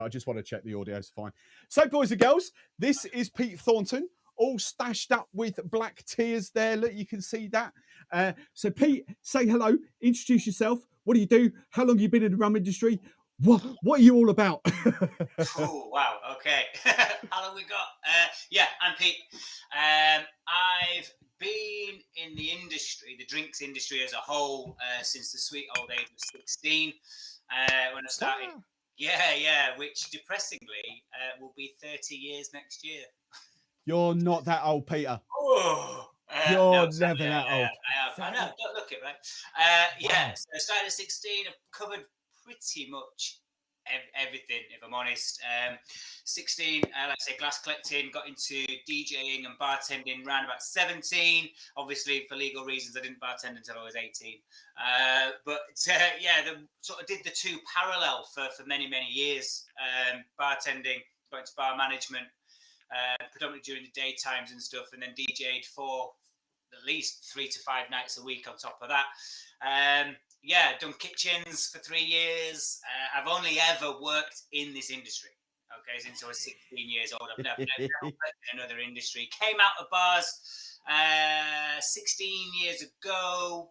I just want to check the audio's fine. So, boys and girls, this is Pete Thornton, all stashed up with black tears there. Look, you can see that. So, Pete, say hello, introduce yourself. What do you do? How long have you been in the rum industry? What are you all about? Oh, wow. Okay. How long we got? Yeah, I'm Pete. I've been in the industry, the drinks industry as a whole, since the sweet old age of 16. When I started. Wow. Yeah, which depressingly will be 30 years next year. You're not that old, Peter. Oh, You're no, never sadly, that old. I know, don't look it, right? Yeah, Wow. so I started at 16. I've covered pretty much everything, if I'm honest. 16, like I say, glass collecting, got into DJing and bartending around about 17. Obviously, for legal reasons, I didn't bartend until I was 18. Yeah, sort of did the two parallel for many, many years. Bartending, got into bar management, predominantly during the daytimes and stuff, and then DJ'd for at least 3 to 5 nights a week on top of that. Yeah, done kitchens for 3 years. I've only ever worked in this industry, okay, since I was 16 years old. I've never worked in another industry. Came out of bars 16 years ago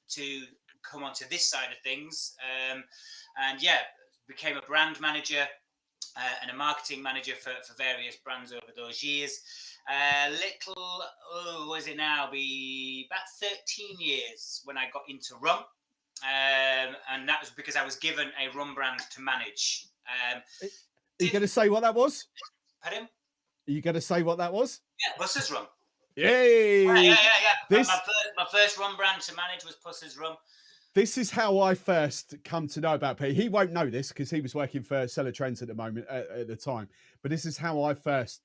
to come onto this side of things. And yeah, became a brand manager and a marketing manager for various brands over those years. What is it now? Be about 13 years when I got into rum. And that was because I was given a rum brand to manage. Are you going to say what that was? Pardon? Are you going to say what that was? Yeah, Puss's Rum. Yay! Yeah. This... My first rum brand to manage was Puss's Rum. This is how I first come to know about Pete. He won't know this because he was working for Cellar Trends at the moment at the time. But this is how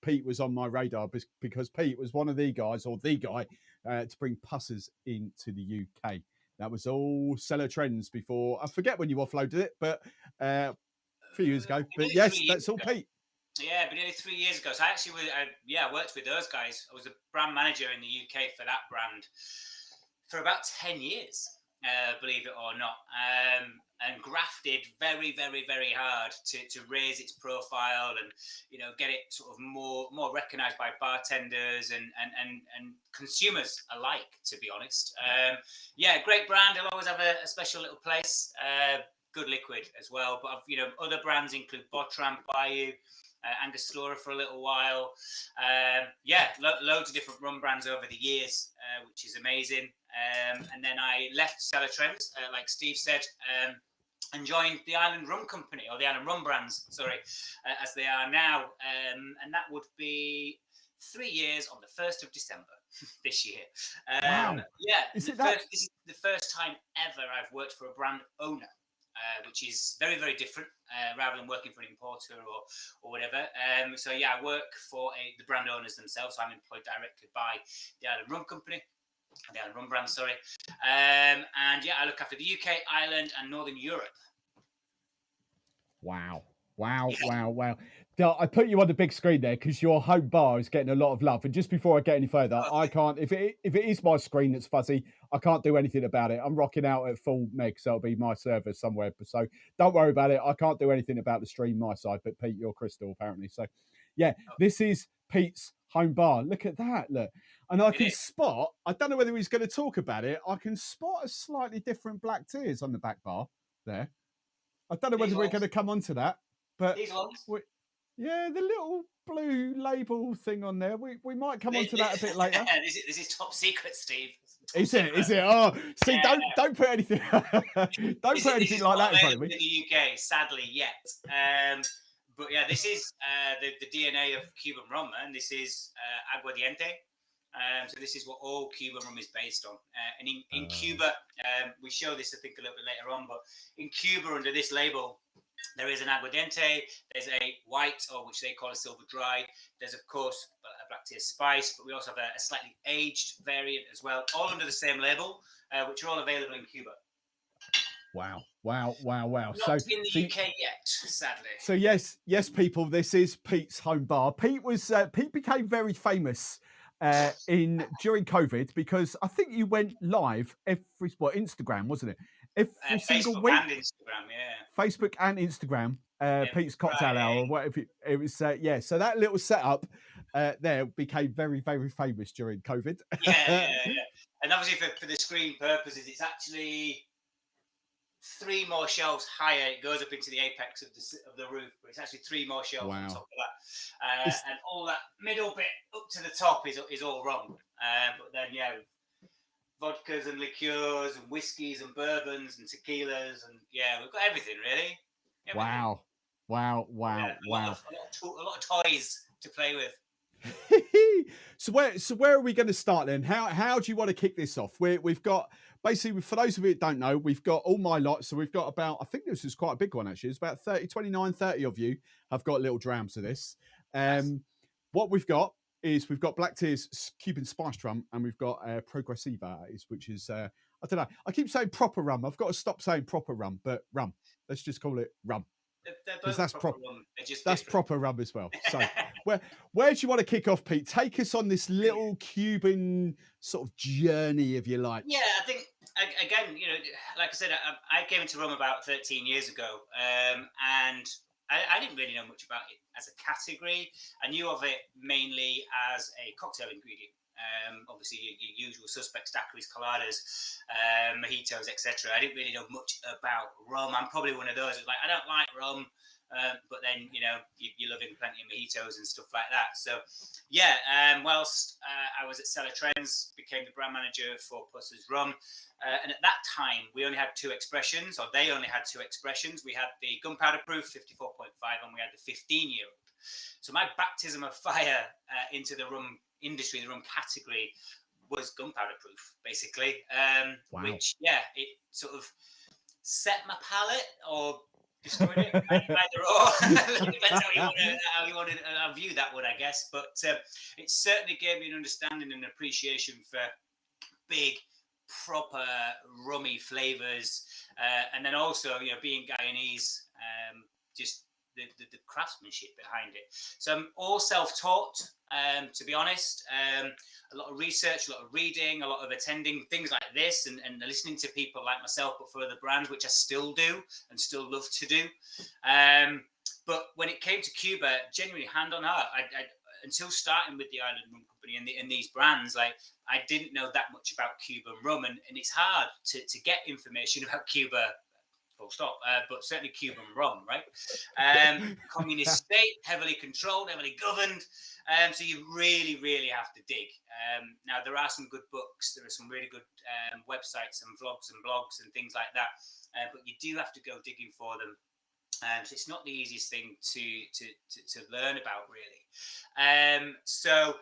Pete was on my radar, because Pete was one of the guys, or the guy, to bring Pussers into the UK. That was all Cellar Trends before. I forget when you offloaded it, but a few years ago. But yes, that's all Pete. Yeah, but nearly 3 years ago. So I actually worked with those guys. I was the brand manager in the UK for that brand for about 10 years. Believe it or not, and grafted very, very, very hard to raise its profile and, you know, get it sort of more recognised by bartenders and consumers alike, to be honest. Yeah, great brand. I'll always have a special little place. Good liquid as well. But other brands include Botram, Bayou, Angostura for a little while. Yeah, loads of different rum brands over the years, which is amazing. And then I left Cellar Trends, like Steve said, and joined the Island Rum Company, or the Island Rum Brands, sorry, as they are now. And that would be 3 years on the 1st of December this year. Wow. Yeah, this is the first time ever I've worked for a brand owner. Which is very, very different, rather than working for an importer or whatever. So yeah, I work for the brand owners themselves. So I'm employed directly by the Island Rum Company, the Island Rum Brand, sorry. And yeah, I look after the UK, Ireland, and Northern Europe. Wow. I put you on the big screen there because your home bar is getting a lot of love. And just before I get any further, okay. I can't, if it is my screen that's fuzzy, I can't do anything about it. I'm rocking out at full meg, so it'll be my server somewhere. So don't worry about it. I can't do anything about the stream my side, but Pete, you're crystal apparently. So yeah, This is Pete's home bar. Look at that, look. And I can spot, I don't know whether he's going to talk about it, I can spot a slightly different black tears on the back bar there. I don't know whether we're going to come on to that. But yeah, the little blue label thing on there. We might come on to that a bit later. This is top secret, Steve. Is it? Oh, see, yeah. don't put anything. Don't put anything like that in front of me. In the UK, sadly, yet. But yeah, this is the DNA of Cuban rum, and this is aguardiente. So this is what all Cuban rum is based on. And in Cuba, we show this, I think, a little bit later on, but in Cuba, under this label, there is an aguardiente, there's a white, or which they call a silver dry. There's, of course, a black tea spice, but we also have a slightly aged variant as well, all under the same label, which are all available in Cuba. Wow. Not so in the UK yet, sadly. So yes, people, this is Pete's home bar. Pete became very famous during COVID because I think you went live Instagram, wasn't it? Every single Facebook week. and Instagram, yeah. Facebook and Instagram. Pete's Cocktail Hour, or whatever it was. Yeah, so that little setup there became very, very famous during COVID. And obviously for the screen purposes, it's actually 3 more shelves higher. It goes up into the apex of the roof, but it's actually 3 more shelves on top of that. And all that middle bit up to the top is all rum. But then vodkas and liqueurs and whiskies and bourbons and tequilas, and we've got everything really. Everything. Wow. A lot of toys to play with. So where are we going to start then? How do you want to kick this off? We've got basically, for those of you that don't know, we've got all my lots. So we've got about, I think this is quite a big one actually. It's about 30 of you have got little drams of this. Nice. What we've got is we've got Black Tears Cuban Spice Rum, and we've got Progresiva, which is I don't know. I keep saying proper rum. I've got to stop saying proper rum, but rum. Let's just call it rum. They're both that's proper rum. They're just that's different. proper rum as well. So where do you want to kick off, Pete? Take us on this little Cuban sort of journey, if you like. Yeah, I think again, like I said, I came into rum about 13 years ago, and I didn't really know much about it as a category. I knew of it mainly as a cocktail ingredient. Obviously, your usual suspects, daiquiris, coladas, mojitos, etc. I didn't really know much about rum. I'm probably one of those who's like, I don't like rum, but then you're loving plenty of mojitos and stuff like that. So whilst I was at Cellar Trends, became the brand manager for Puss's Rum, and at that time we only had 2 expressions, or they only had 2 expressions. We had the gunpowder proof 54.5, and we had the 15-year-old. So my baptism of fire into the rum industry, the rum category, was gunpowder proof, basically. Which it sort of set my palate or destroyed it, either or. Depends how you want to view that one, I guess. But it certainly gave me an understanding and appreciation for big, proper rummy flavors, and then also being Guyanese, just the craftsmanship behind it. So I'm all self-taught, to be honest. A lot of research, a lot of reading, a lot of attending things like this, and listening to people like myself, but for other brands, which I still do and still love to do. But when it came to Cuba, genuinely hand on heart, I until starting with the Island Rum Company and these brands, like, I didn't know that much about Cuban rum, and it's hard to get information about Cuba. Full stop. But certainly Cuban rum, right? Communist state, heavily controlled, heavily governed. So you really, really have to dig. Now, there are some good books. There are some really good websites and vlogs and blogs and things like that. But you do have to go digging for them. So it's not the easiest thing to learn about, really. So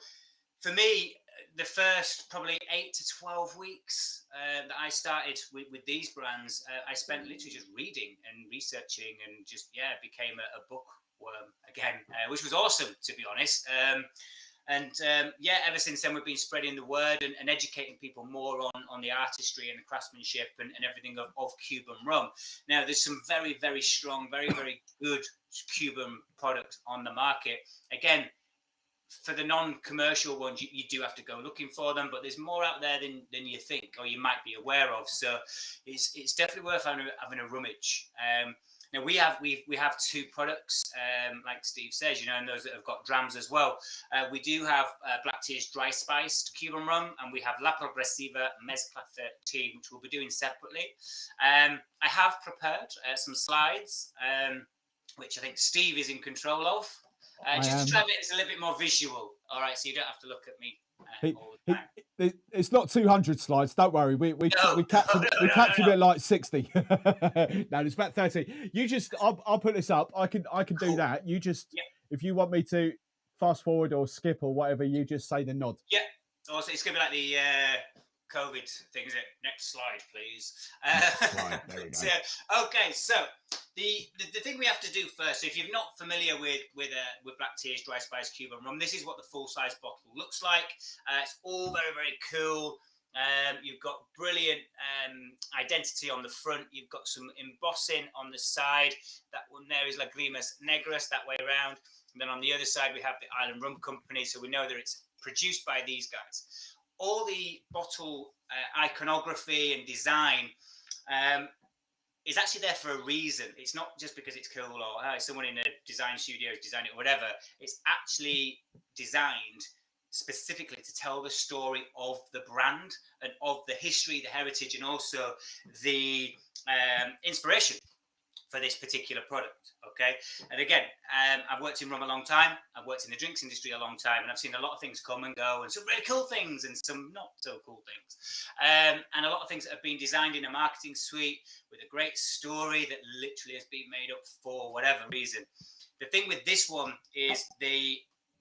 for me, the first probably 8 to 12 weeks that I started with these brands, I spent literally just reading and researching, and just became a bookworm again, which was awesome, to be honest. Ever since then we've been spreading the word and educating people more on the artistry and the craftsmanship and everything of Cuban rum. Now, there's some very, very strong, very, very good Cuban products on the market. Again, for the non-commercial ones, you do have to go looking for them, but there's more out there than you think, or you might be aware of. So it's definitely worth having a rummage. Now we have 2 products, like Steve says, and those that have got drams as well. We do have Black Tears dry spiced Cuban rum, and we have La Progresiva Mezcla 13, which we'll be doing separately. I have prepared some slides, which I think Steve is in control of. Just to try and make this a little bit more visual. All right, so you don't have to look at me all the time. It's not 200 slides. Don't worry. We capped him at like 60. No, it's about 30. You just, I'll put this up. I can do that. You just, if you want me to fast forward or skip or whatever, you just say the nod. Yeah. Also, it's gonna be like the COVID thing, is it? Next slide, please. Right, there we go. Okay, so the thing we have to do first, so if you're not familiar with Black Tears dry spice Cuban rum, this is what the full size bottle looks like. It's all very, very cool. You've got brilliant identity on the front. You've got some embossing on the side. That one there is Lagrimas Negras, that way around. And then on the other side, we have the Island Rum Company. So we know that it's produced by these guys. All the bottle iconography and design is actually there for a reason. It's not just because it's cool or someone in a design studio has designed it or whatever. It's actually designed specifically to tell the story of the brand and of the history, the heritage, and also the inspiration for this particular product. Okay. And again, I've worked in rum a long time. I've worked in the drinks industry a long time, and I've seen a lot of things come and go, and some really cool things and some not so cool things. And a lot of things that have been designed in a marketing suite with a great story that literally has been made up for whatever reason. The thing with this one is the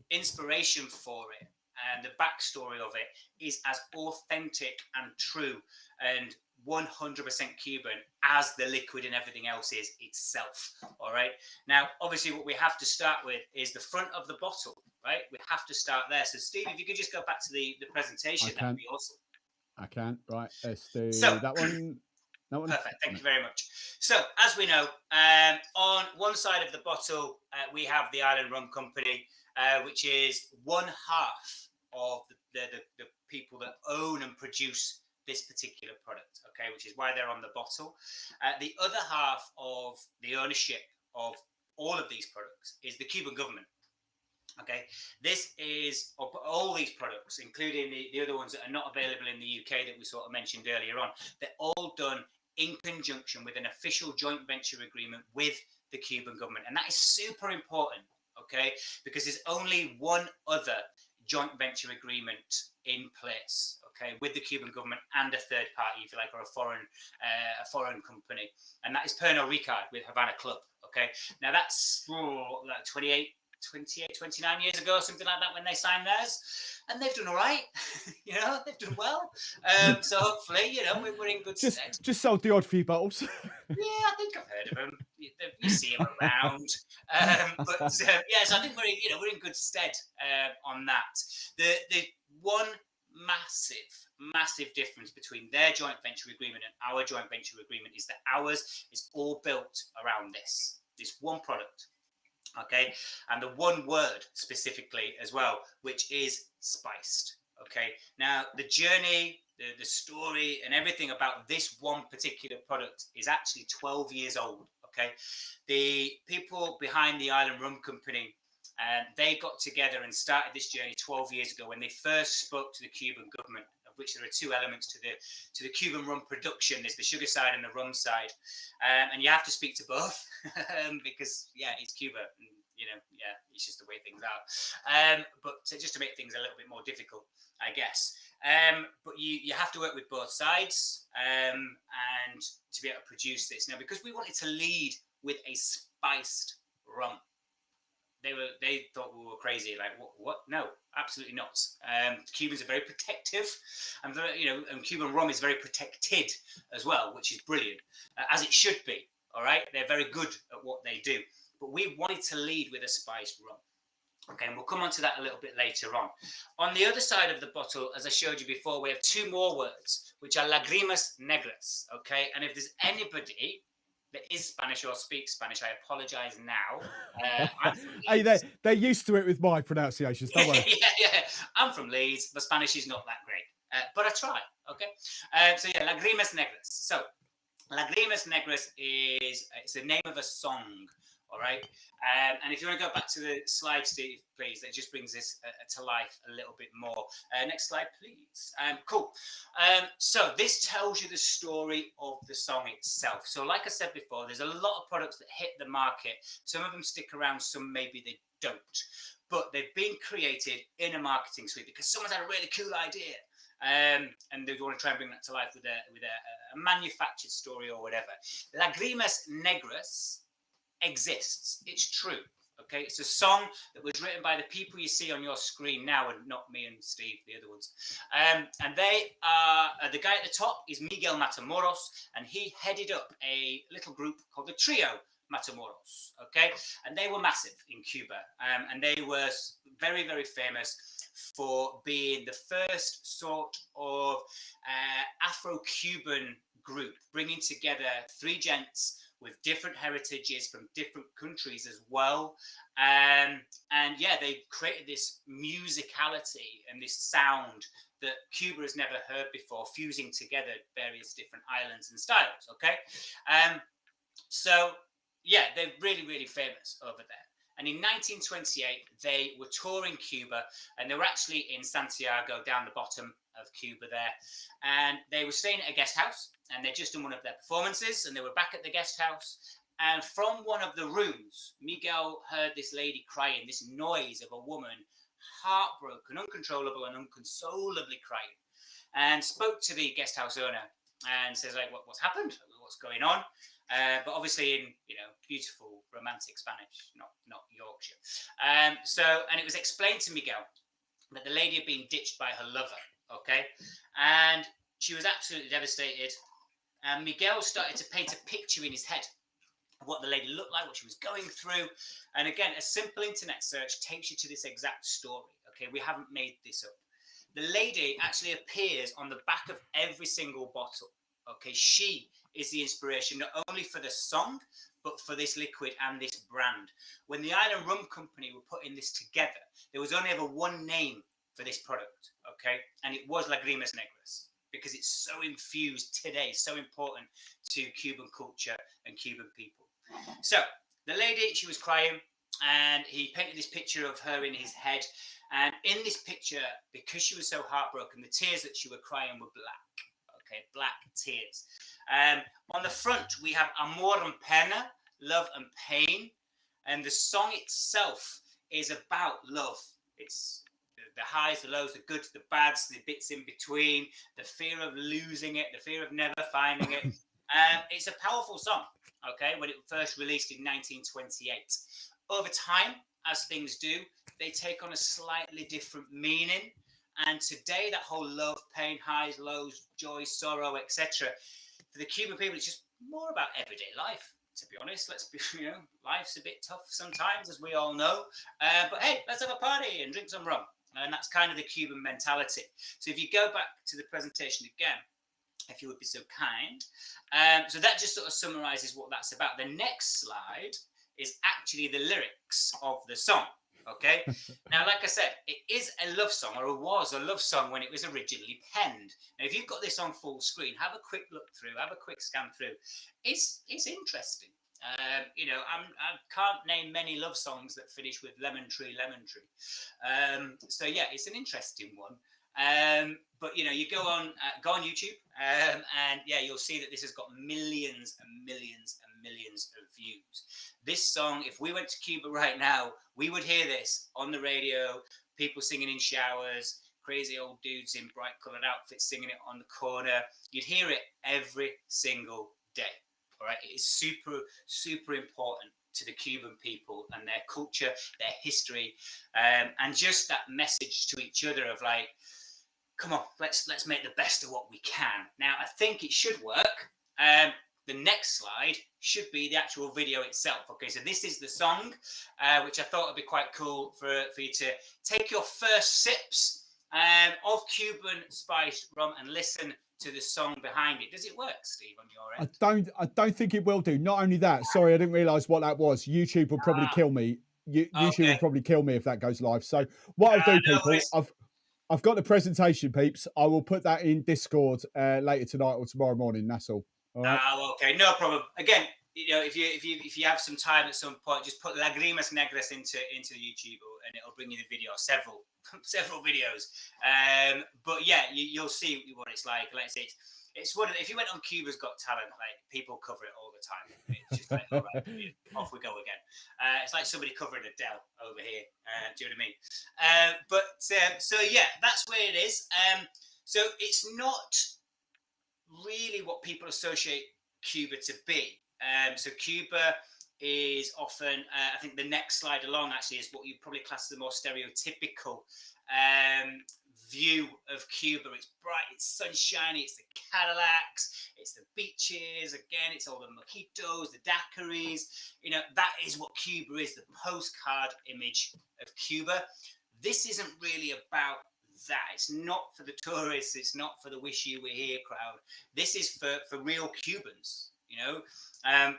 inspiration for it and the backstory of it is as authentic and true and 100% Cuban as the liquid and everything else is itself. All right. Now, obviously, what we have to start with is the front of the bottle, right? We have to start there. So, Steve, if you could just go back to the presentation, that would be awesome. I can. Right. Let's do So, that one. That one. Perfect. Thank you very much. So, as we know, on one side of the bottle, we have the Island Rum Company, which is one half of the people that own and produce this particular product, okay, which is why they're on the bottle. The other half of the ownership of all of these products is the Cuban government. Okay, this is all these products, including the other ones that are not available in the UK that we sort of mentioned earlier on. They're all done in conjunction with an official joint venture agreement with the Cuban government, and that is super important. Okay, because there's only one other joint venture agreement in place, okay, with the Cuban government and a third party, if you like, or a foreign company, and that is Pernod Ricard with Havana Club. Okay, now that's like 28, 29 years ago, something like that, when they signed theirs, and they've done all right. You know, they've done well. So hopefully, you know, we're in good stead. Just sold the odd few bottles. Yeah, I think I've heard of them. You see them around, but yeah, so I think we're in good stead on that. The one massive difference between their joint venture agreement and our joint venture agreement is that ours is all built around this one product. Okay, and the one word specifically as well, which is spiced. Okay, now the journey, the story, and everything about this one particular product is actually 12 years old. Okay, the people behind the Island Rum Company, they got together and started this journey 12 years ago when they first spoke to the Cuban government, of which there are two elements to the Cuban rum production. There's the sugar side and the rum side, and you have to speak to both because yeah, it's Cuba. And, you know, yeah, it's just the way things are. But just to make things a little bit more difficult, I guess. But you have to work with both sides and to be able to produce this. Now, because we wanted to lead with a spiced rum, they thought we were crazy. Like, what? No, absolutely not. Cubans are very protective, and and Cuban rum is very protected as well, which is brilliant, as it should be. All right, they're very good at what they do. But we wanted to lead with a spiced rum. Okay, and we'll come on to that a little bit later on. On the other side of the bottle, as I showed you before, we have two more words, which are lagrimas negras. Okay, and if there's anybody that is Spanish or speaks Spanish, I apologise now. Hey, they're used to it with my pronunciations. Don't worry. yeah. I'm from Leeds. My Spanish is not that great, but I try. Okay, so yeah, lagrimas negras. So lagrimas negras it's the name of a song. All right. And if you want to go back to the slide, Steve, please, that just brings this to life a little bit more. Next slide, please. Cool. So this tells you the story of the song itself. So like I said before, there's a lot of products that hit the market. Some of them stick around, some maybe they don't. But they've been created in a marketing suite because someone's had a really cool idea. And they want to try and bring that to life with a manufactured story or whatever. Lagrimas Negras exists. It's true. Okay, it's a song that was written by the people you see on your screen now, and not me and Steve, the other ones. And they are the guy at the top is Miguel Matamoros, and he headed up a little group called the Trio Matamoros. Okay, and they were massive in Cuba, and they were very, very famous for being the first sort of Afro-Cuban group, bringing together three gents with different heritages from different countries as well. And yeah, they created this musicality and this sound that Cuba has never heard before, fusing together various different islands and styles. Okay, so yeah, they're really, really famous over there. And in 1928, they were touring Cuba, and they were actually in Santiago, down the bottom of Cuba there. And they were staying at a guest house, and they'd just done one of their performances, and they were back at the guest house. And from one of the rooms, Miguel heard this lady crying, this noise of a woman, heartbroken, uncontrollable, and unconsolably crying, and spoke to the guest house owner and says, like, what's happened? What's going on? But obviously in, you know, beautiful romantic Spanish, not Yorkshire. And it was explained to Miguel that the lady had been ditched by her lover. Okay, and she was absolutely devastated. And Miguel started to paint a picture in his head of what the lady looked like, what she was going through. And again, a simple internet search takes you to this exact story. Okay, we haven't made this up. The lady actually appears on the back of every single bottle. Okay, she is the inspiration not only for the song, but for this liquid and this brand. When the Island Rum Company were putting this together, there was only ever one name for this product, okay? And it was Lagrimas Negras, because it's so infused today, so important to Cuban culture and Cuban people. So the lady, she was crying, and he painted this picture of her in his head. And in this picture, because she was so heartbroken, the tears that she was crying were black. Okay, black tears. On the front, we have Amor and Pena, love and pain. And the song itself is about love. It's the highs, the lows, the goods, the bads, the bits in between, the fear of losing it, the fear of never finding it. It's a powerful song, okay, when it first released in 1928. Over time, as things do, they take on a slightly different meaning. And today, that whole love, pain, highs, lows, joy, sorrow, etc., for the Cuban people, it's just more about everyday life. To be honest, let's be, life's a bit tough sometimes, as we all know. But hey, let's have a party and drink some rum. And that's kind of the Cuban mentality. So if you go back to the presentation again, if you would be so kind. So that just sort of summarizes what that's about. The next slide is actually the lyrics of the song. Okay. Now, like I said, it is a love song, or it was a love song when it was originally penned. Now, if you've got this on full screen, have a quick look through, have a quick scan through. It's interesting. I can't name many love songs that finish with lemon tree, lemon tree. So yeah, it's an interesting one. But you go on YouTube, and yeah, you'll see that this has got millions and millions and millions of views. This song, if we went to Cuba right now, we would hear this on the radio, people singing in showers, crazy old dudes in bright coloured outfits singing it on the corner. You'd hear it every single day. All right, it is super, super important to the Cuban people and their culture, their history, and just that message to each other of like, come on, let's make the best of what we can. Now, I think it should work. The next slide should be the actual video itself. Okay, so this is the song, which I thought would be quite cool for you to take your first sips of Cuban spiced rum and listen to the song behind it. Does it work, Steve, on your end? I don't think it will do. Not only that, sorry, I didn't realise what that was. YouTube will probably kill me. YouTube will probably kill me if that goes live. So what I'll do, people, I've got the presentation, peeps. I will put that in Discord later tonight or tomorrow morning. That's all. All right. Okay, no problem. Again, if you have some time at some point, just put Lagrimas Negras into the YouTube, and it'll bring you the video, several videos. But yeah, you'll see what it's like. Let's say it's one of if you went on Cuba's Got Talent, like people cover it all the time. It's just like, all right, off we go again. It's like somebody covering Adele over here. Do you know what I mean? So yeah, that's where it is. So it's not really what people associate Cuba to be. So Cuba is often, I think the next slide along actually is what you probably class as a more stereotypical view of Cuba. It's bright, it's sunshiny, it's the Cadillacs, it's the beaches, again, it's all the mojitos, the daiquiris. That is what Cuba is, the postcard image of Cuba. This isn't really about that. It's not for the tourists, it's not for the wish you were here crowd. This is for real Cubans.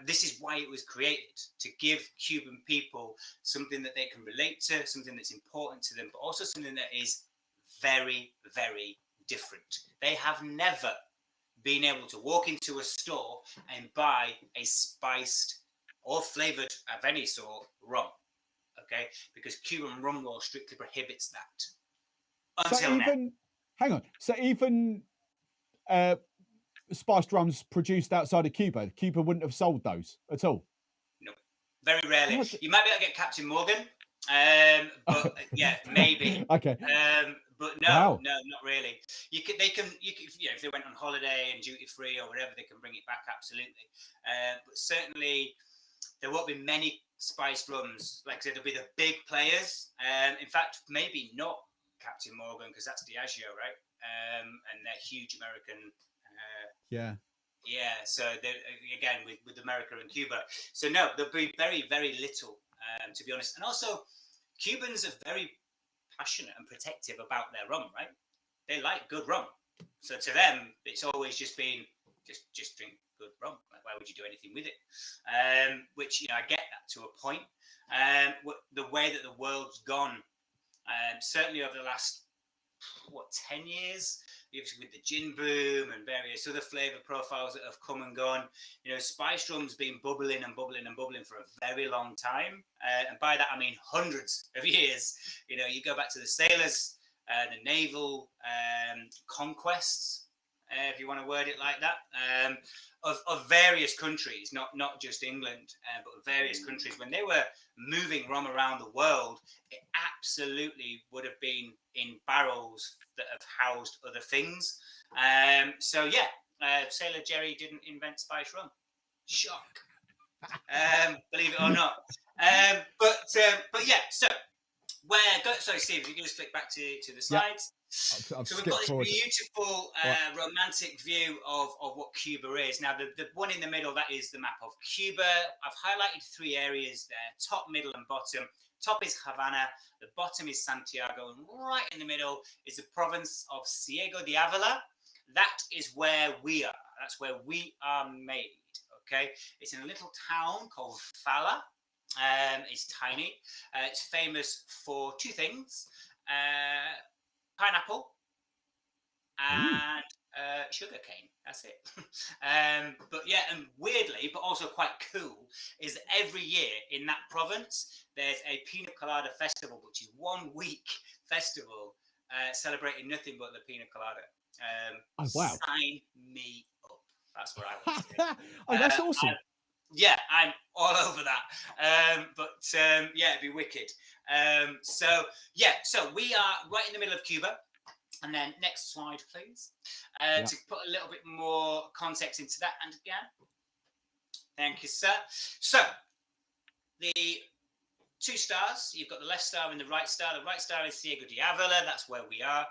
This is why it was created, to give Cuban people something that they can relate to, something that's important to them, but also something that is very, very different. They have never been able to walk into a store and buy a spiced or flavored of any sort rum, okay? Because Cuban rum law strictly prohibits that. So Until now. even, hang on. So even spiced rums produced outside of Cuba, Cuba wouldn't have sold those at all. No, very rarely. What? You might be able to get Captain Morgan, but yeah, maybe. Okay. But no, Wow. no, not really. They can, you know, if they went on holiday and duty free or whatever, they can bring it back, absolutely. But certainly, there won't be many spiced rums. Like I said, there'll be the big players. In fact, maybe not Captain Morgan, because that's Diageo, right? And they're huge American. Yeah. Yeah, so again with America and Cuba, so no, there'll be very, very little, to be honest. And also, Cubans are very passionate and protective about their rum, right? They like good rum, so to them, it's always just been just drink good rum. Like, why would you do anything with it? Which, you know, I get that to a point. The way that the world's gone, certainly over the last 10 years, with the gin boom and various other flavor profiles that have come and gone. You know, spiced rum's been bubbling and bubbling and bubbling for a very long time, and by that I mean hundreds of years. You know, you go back to the sailors, the naval conquests, if you want to word it like that, of various countries, not just England, but various countries. When they were moving rum around the world, it absolutely would have been in barrels that have housed other things. So yeah, Sailor Jerry didn't invent spice rum. Shock, believe it or not. But yeah, so sorry, Steve, if you can just flick back to the slides. I've So we've got this forward. beautiful romantic view of what Cuba is. Now, the one in the middle, that is the map of Cuba. I've highlighted 3 areas there, top, middle, and bottom. Top is Havana, the bottom is Santiago, and right in the middle is the province of Ciego de Ávila. That is where we are. That's where we are made, okay? It's in a little town called Fala. It's tiny. It's famous for 2 things. Pineapple and sugar cane. That's it. But yeah, and weirdly, but also quite cool, is that every year in that province there's a pina colada festival, which is 1 week festival celebrating nothing but the pina colada. Oh wow! Sign me up. That's what I want to do. Oh, that's awesome. Yeah, I'm all over that. But yeah, it'd be wicked. So we are right in the middle of Cuba. And then next slide, please. To put a little bit more context into that. And again, thank you, sir. So the 2 stars, you've got the left star and the right star. The right star is Ciego de Ávila. That's where we are.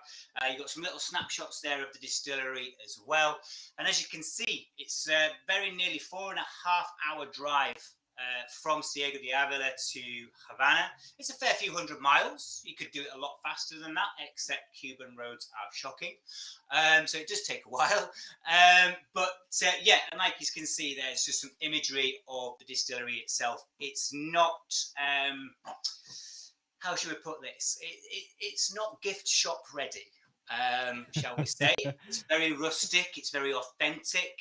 You've got some little snapshots there of the distillery as well. And as you can see, it's very nearly 4.5-hour drive from Ciego de Ávila to Havana. It's a fair few hundred miles. You could do it a lot faster than that, except Cuban roads are shocking. So it does take a while. But yeah, and like you can see, there's just some imagery of the distillery itself. It's not, how should we put this? It's not gift shop ready. Shall we say? It's very rustic. It's very authentic.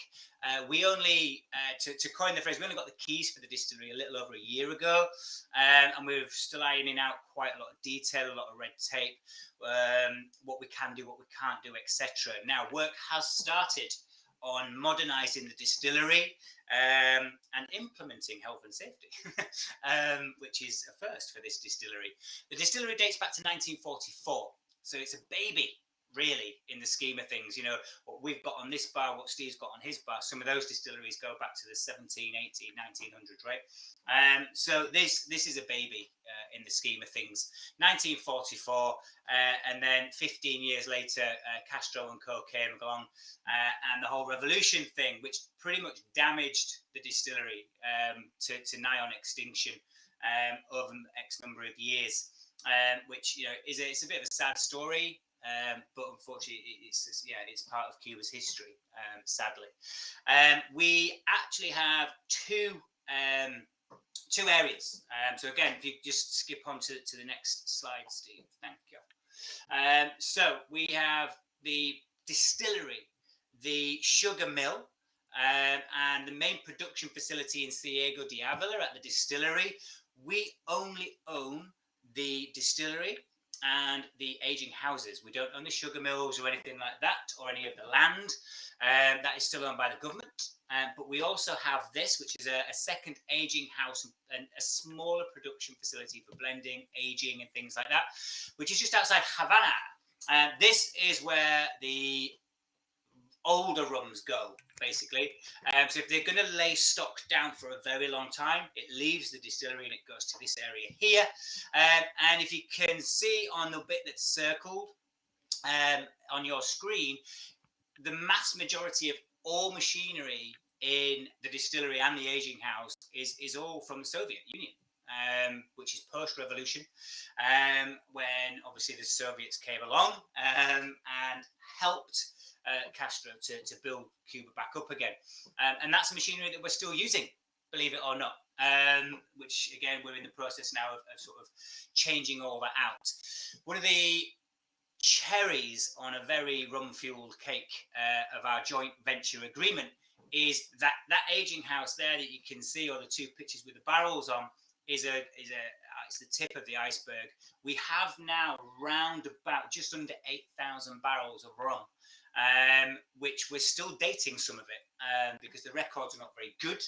We only, to coin the phrase, we only got the keys for the distillery a little over a year ago, and we're still ironing out quite a lot of detail, a lot of red tape, what we can do, what we can't do, etc. Now, work has started on modernising the distillery and implementing health and safety, which is a first for this distillery. The distillery dates back to 1944, so it's a baby, really, in the scheme of things. You know, what we've got on this bar, what Steve's got on his bar, some of those distilleries go back to the 1780s, 1900s, right? So this is a baby in the scheme of things. 1944, and then 15 years later, Castro and Co came along, and the whole revolution thing, which pretty much damaged the distillery to nigh on extinction over X number of years, which, you know, it's a bit of a sad story. But unfortunately, it's part of Cuba's history, sadly. We actually have two areas. So again, if you just skip on to the next slide, Steve, thank you. So we have the distillery, the sugar mill, and the main production facility in Ciego de Avila at the distillery. We only own the distillery and the aging houses. We don't own the sugar mills or anything like that, or any of the land. That is still owned by the government. But we also have this, which is a second aging house and a smaller production facility for blending, aging, and things like that, which is just outside Havana. This is where the older rums go, basically. So if they're going to lay stock down for a very long time, it leaves the distillery and it goes to this area here. And if you can see on the bit that's circled on your screen, the mass majority of all machinery in the distillery and the aging house is all from the Soviet Union, which is post-revolution, when obviously the Soviets came along and helped Castro to build Cuba back up again. And that's a machinery that we're still using, believe it or not, which again, we're in the process now of sort of changing all that out. One of the cherries on a very rum-fueled cake of our joint venture agreement is that aging house there that you can see, or the two pictures with the barrels on, it's the tip of the iceberg. We have now round about just under 8,000 barrels of rum, which we're still dating some of it because the records are not very good.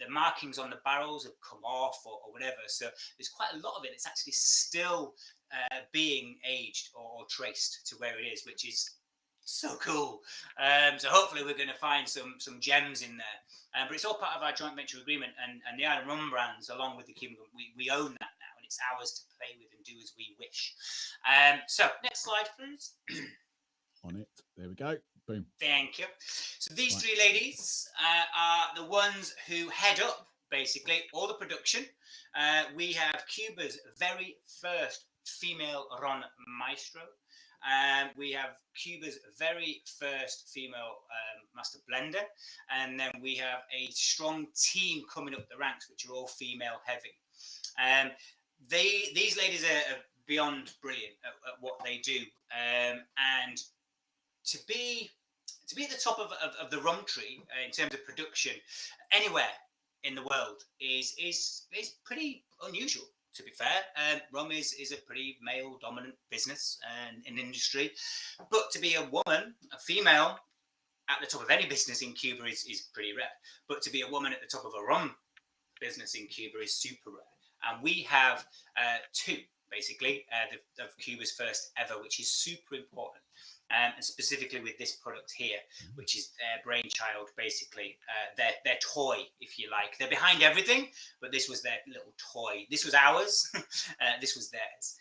The markings on the barrels have come off or whatever, so there's quite a lot of it that's actually still being aged or traced to where it is, which is so cool. So hopefully we're going to find some gems in there, but it's all part of our joint venture agreement, and the Island Rum brands, along with the Cuban Rum, we own that now, and it's ours to play with and do as we wish. So next slide, please. On it, there we go. Boom. Thank you. So these three ladies are the ones who head up basically all the production. We have Cuba's very first female ron maestro. We have Cuba's very first female master blender, and then we have a strong team coming up the ranks, which are all female heavy. These ladies are beyond brilliant at what they do, and to be at the top of the rum tree in terms of production anywhere in the world is pretty unusual, to be fair. Rum is a pretty male dominant business and an industry, but to be a woman, a female, at the top of any business in Cuba is pretty rare. But to be a woman at the top of a rum business in Cuba is super rare. And we have two, basically, of Cuba's first ever, which is super important. And specifically with this product here, which is their brainchild, basically, their toy, if you like. They're behind everything, but this was their little toy. This was ours. This was theirs.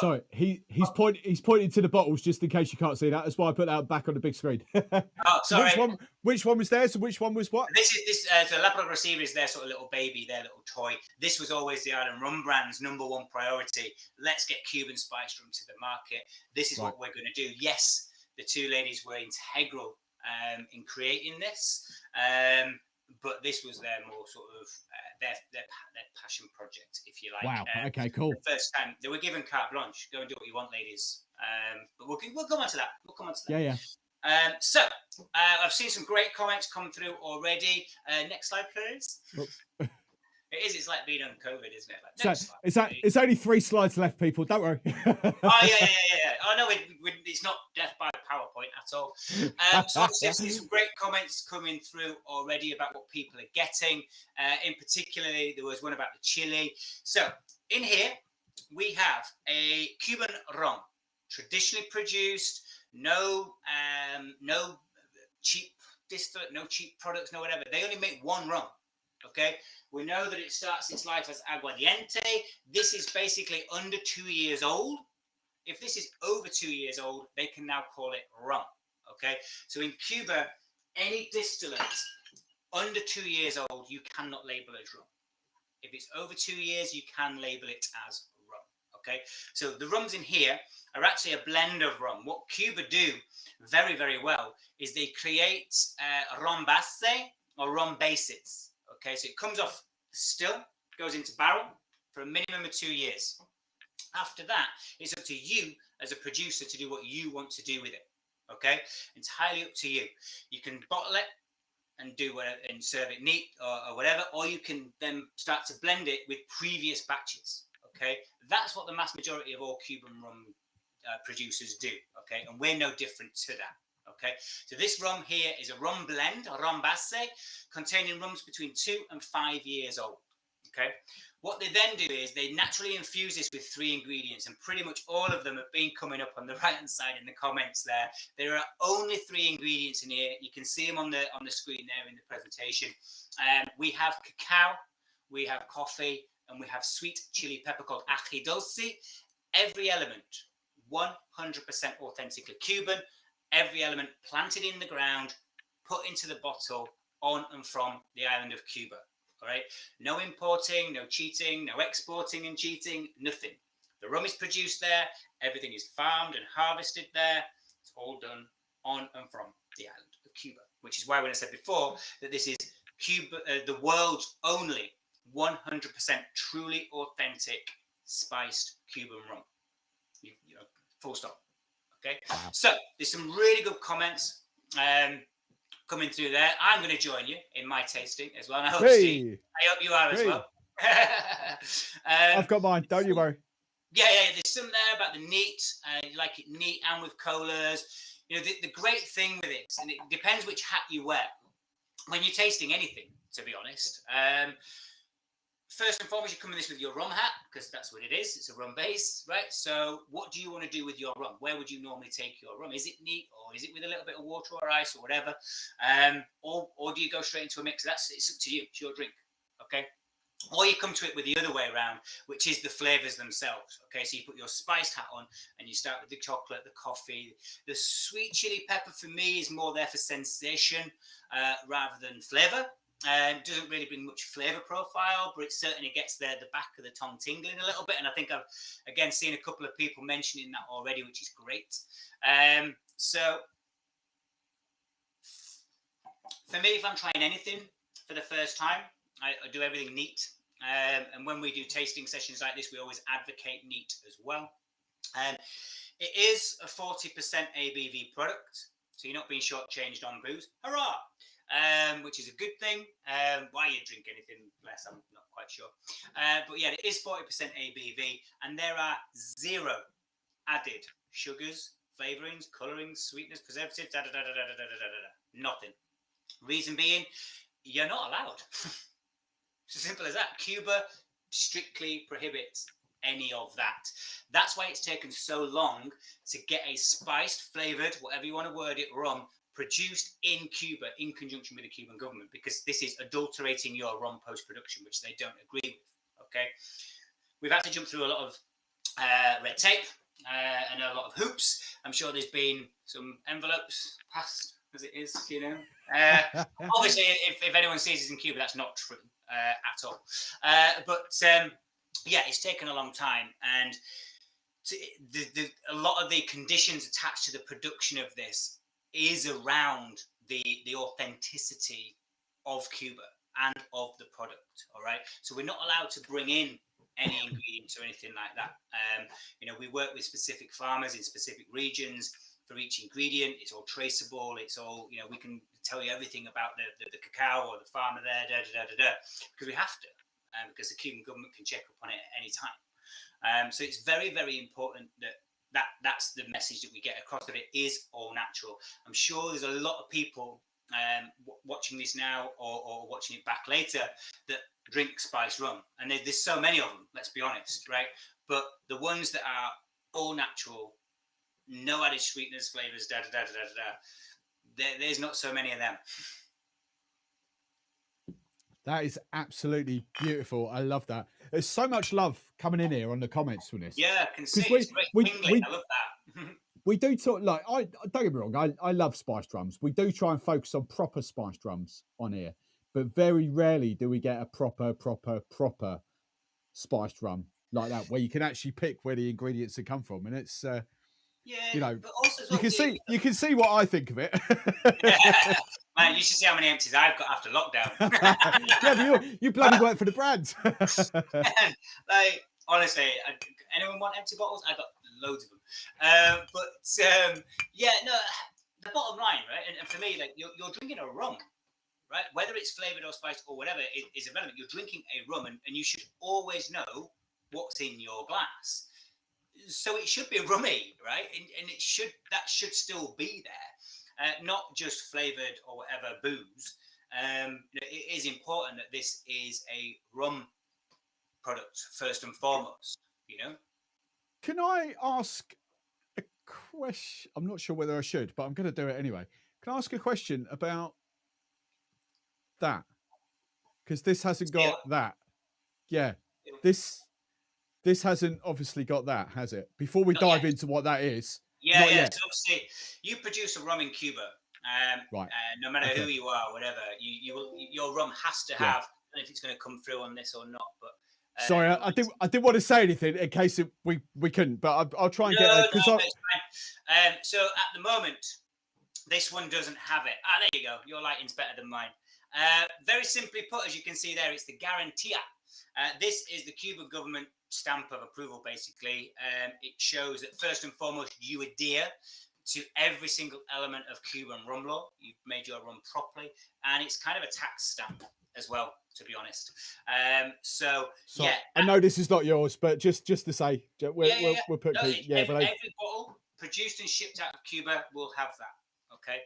Sorry, he's pointing to the bottles, just in case you can't see that. That's why I put that back on the big screen. Oh, sorry. Which one was theirs? And which one was what? So La Progresiva is their sort of little baby, their little toy. This was always the Island Rum brand's #1 priority. Let's get Cuban spice rum to the market. This is what we're going to do. Yes, the two ladies were integral in creating this, but this was their more sort of their passion project, if you like. Wow. Okay. Cool. The first time they were given carte blanche. Go and do what you want, ladies. But we'll come on to that. We'll come on to that. Yeah. So I've seen some great comments come through already. Next slide, please. It's like being on COVID, isn't it? Like, so it's only 3 slides left, people. Don't worry. Oh yeah. Oh no, it's not death by PowerPoint at all. So I've seen some great comments coming through already about what people are getting. In particular, there was one about the chili. So in here we have a Cuban rum, traditionally produced. No cheap distillate, no cheap products, no whatever. They only make one rum. Okay, we know that it starts its life as aguardiente. This is basically under 2 years old. If this is over 2 years old, they can now call it rum. Okay, so in Cuba, any distillate under 2 years old, you cannot label as rum. If it's over 2 years, you can label it as rum. Okay, so the rums in here are actually a blend of rum. What Cuba do very, very well is they create rum base or rum bases. Okay, so it comes off still, goes into barrel for a minimum of 2 years. After that, it's up to you as a producer to do what you want to do with it. Okay, entirely up to you. You can bottle it and do whatever and serve it neat or whatever, or you can then start to blend it with previous batches. Okay, that's what the mass majority of all Cuban rum producers do. Okay, and we're no different to that. Okay, so this rum here is a rum blend, a rum base, containing rums between 2 and 5 years old. Okay, what they then do is they naturally infuse this with 3 ingredients, and pretty much all of them have been coming up on the right hand side in the comments there. There are only 3 ingredients in here. You can see them on the screen there in the presentation. We have cacao, we have coffee, and we have sweet chili pepper called ají dulce. Every element 100% authentically Cuban. Every element planted in the ground, put into the bottle on and from the island of Cuba. All right, no importing, no cheating, no exporting and cheating, nothing. The rum is produced there, everything is farmed and harvested there. It's all done on and from the island of Cuba, which is why when I said before that this is Cuba, the world's only 100% truly authentic spiced Cuban rum. You know, full stop. Okay, so there's some really good comments coming through there. I'm going to join you in my tasting as well. And I hope, Steve, I hope you are as well. I've got mine. Don't you worry. Yeah. There's some there about the neat. You like it neat and with colas. You know, the great thing with it, and it depends which hat you wear when you're tasting anything, to be honest. First and foremost, you come in this with your rum hat, because that's what it is. It's a rum base, right? So what do you want to do with your rum? Where would you normally take your rum? Is it neat, or is it with a little bit of water or ice or whatever? Or do you go straight into a mix? It's up to you. It's your drink, okay? Or you come to it with the other way around, which is the flavors themselves. Okay, so you put your spiced hat on and you start with the chocolate, the coffee. The sweet chili pepper for me is more there for sensation rather than flavor. Doesn't really bring much flavor profile, but it certainly gets the back of the tongue tingling a little bit. And I think I've again seen a couple of people mentioning that already, which is great. So for me, if I'm trying anything for the first time, I do everything neat. And when we do tasting sessions like this, we always advocate neat as well. It is a 40% ABV product, so you're not being shortchanged on booze. Hurrah! Which is a good thing. Why you drink anything less, I'm not quite sure. But yeah, it is 40% ABV, and there are 0 added sugars, flavorings, colorings, sweeteners, preservatives, nothing. Reason being, you're not allowed. It's as simple as that. Cuba strictly prohibits any of that. That's why it's taken so long to get a spiced, flavored, whatever you want to word it, rum produced in Cuba in conjunction with the Cuban government, because this is adulterating your rum post-production, which they don't agree with. Okay, we've had to jump through a lot of red tape and a lot of hoops. I'm sure there's been some envelopes passed as it is, you know. Obviously, if anyone sees this in Cuba, that's not true at all. But yeah, it's taken a long time, and a lot of the conditions attached to the production of this is around the authenticity of Cuba and of the product. All right, so we're not allowed to bring in any ingredients or anything like that. You know, we work with specific farmers in specific regions for each ingredient. It's all traceable. It's all, you know, we can tell you everything about the cacao or the farmer there, because we have to, because the Cuban government can check up on it at any time. So it's very, very important that's the message that we get across, that it is all natural. I'm sure there's a lot of people watching this now or watching it back later that drink spiced rum, and there's so many of them, let's be honest, right? But the ones that are all natural, no added sweeteners, flavors, there's not so many of them. That is absolutely beautiful. I love that. There's so much love coming in here on the comments from this. Yeah, I can see. It's great. I love that. We do talk, like, I don't get me wrong, I love spiced rums. We do try and focus on proper spiced rums on here, but very rarely do we get a proper spiced rum like that, where you can actually pick where the ingredients have come from. And it's yeah, you know, but also you can see what I think of it. Man, you should see how many empties I've got after lockdown. Yeah, but you bloody work for the brand. Like, Honestly, anyone want empty bottles? I got loads of them. Yeah, no. The bottom line, right? And for me, like you're drinking a rum, right? Whether it's flavored or spiced or whatever is irrelevant. You're drinking a rum, and you should always know what's in your glass. So it should be rummy, right? And that should still be there, not just flavored or whatever booze. It is important that this is a rum product first and foremost. Can I ask a question? I'm not sure whether I should, but I'm going to do it anyway. Can I ask a question about that? Because this hasn't got that. Yeah, this hasn't obviously got that, has it? Before we dive into what that is. Yeah, yeah. So obviously, you produce a rum in Cuba, right? No matter who you are, whatever, your rum has to have. I don't know if it's going to come through on this or not, but. Sorry, I didn't want to say anything in case we couldn't, but I'll try and get it. No, it's fine. So at the moment, this one doesn't have it. There you go. Your lighting's better than mine. Very simply put, as you can see there, it's the Garantía. This is the Cuban government stamp of approval, basically. It shows that first and foremost, you adhere to every single element of Cuban rum law. You've made your rum properly, and it's kind of a tax stamp as well, to be honest. So yeah, I know this is not yours, but just to say, we'll put every bottle produced and shipped out of Cuba will have that. Okay.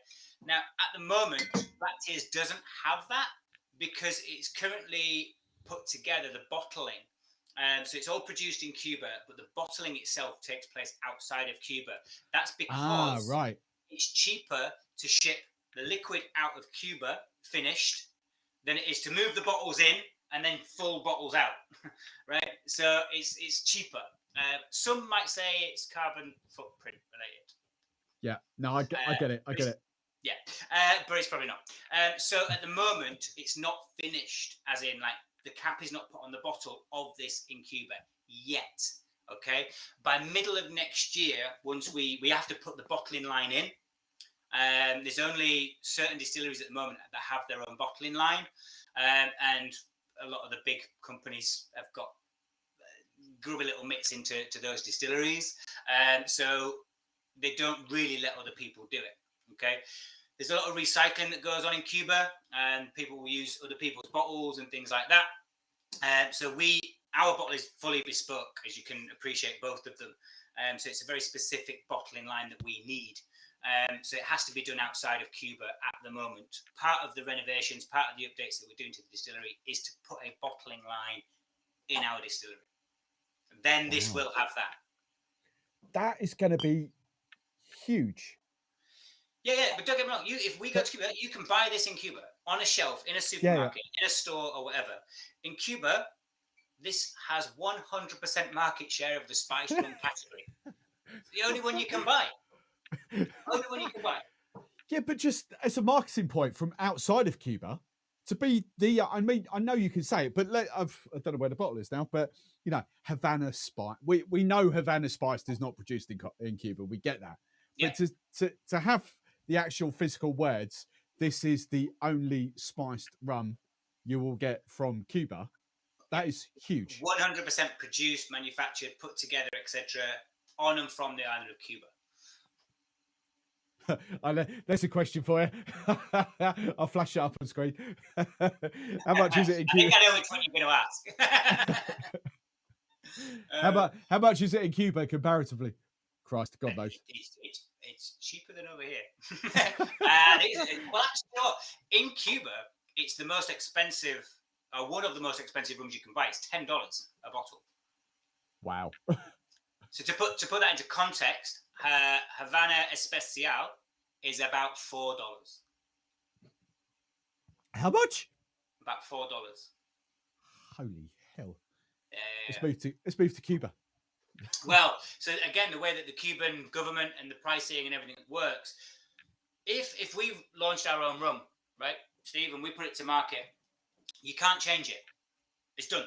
Now, at the moment, Black Tears doesn't have that because it's currently put together, the bottling. So it's all produced in Cuba, but the bottling itself takes place outside of Cuba. That's because it's cheaper to ship the liquid out of Cuba finished than it is to move the bottles in and then full bottles out, right? So it's cheaper. Some might say it's carbon footprint related. Yeah, no, I get it. I get it. Yeah, but it's probably not. So at the moment, it's not finished, as in like the cap is not put on the bottle of this in Cuba yet. Okay, by middle of next year, once we have to put the bottling line in. There's only certain distilleries at the moment that have their own bottling line, and a lot of the big companies have got grubby little mitts into those distilleries, so they don't really let other people do it. Okay, there's a lot of recycling that goes on in Cuba, and people will use other people's bottles and things like that. So our bottle is fully bespoke, as you can appreciate, both of them. So it's a very specific bottling line that we need. So it has to be done outside of Cuba at the moment. Part of the renovations, part of the updates that we're doing to the distillery is to put a bottling line in our distillery. Then this will have that. That is going to be huge. Yeah, but don't get me wrong. If we go to Cuba, you can buy this in Cuba on a shelf, in a supermarket, in a store or whatever. In Cuba, this has 100% market share of the spiced rum category. It's the only one you can buy. Only one you can buy. Yeah, but just as a marketing point from outside of Cuba, to be I know you can say it, but I don't know where the bottle is now, but Havana Spice. We know Havana Spice is not produced in Cuba. We get that. Yeah. But to have the actual physical words, this is the only spiced rum you will get from Cuba. That is huge. 100% produced, manufactured, put together, etc., on and from the island of Cuba. There's a question for you. I'll flash it up on screen. How much is it in Cuba? I think I know which one you're going to ask. How much is it in Cuba comparatively? Christ, God knows. It's cheaper than over here. Well, actually, in Cuba, it's the most expensive, one of the most expensive rums you can buy. It's $10 a bottle. Wow. So to put that into context, Havana Especial is about $4. How much? About $4. Holy hell! Yeah. Let's move to Cuba. Well, so again, the way that the Cuban government and the pricing and everything works, if we launched our own rum, right, Steve, and we put it to market, you can't change it. It's done,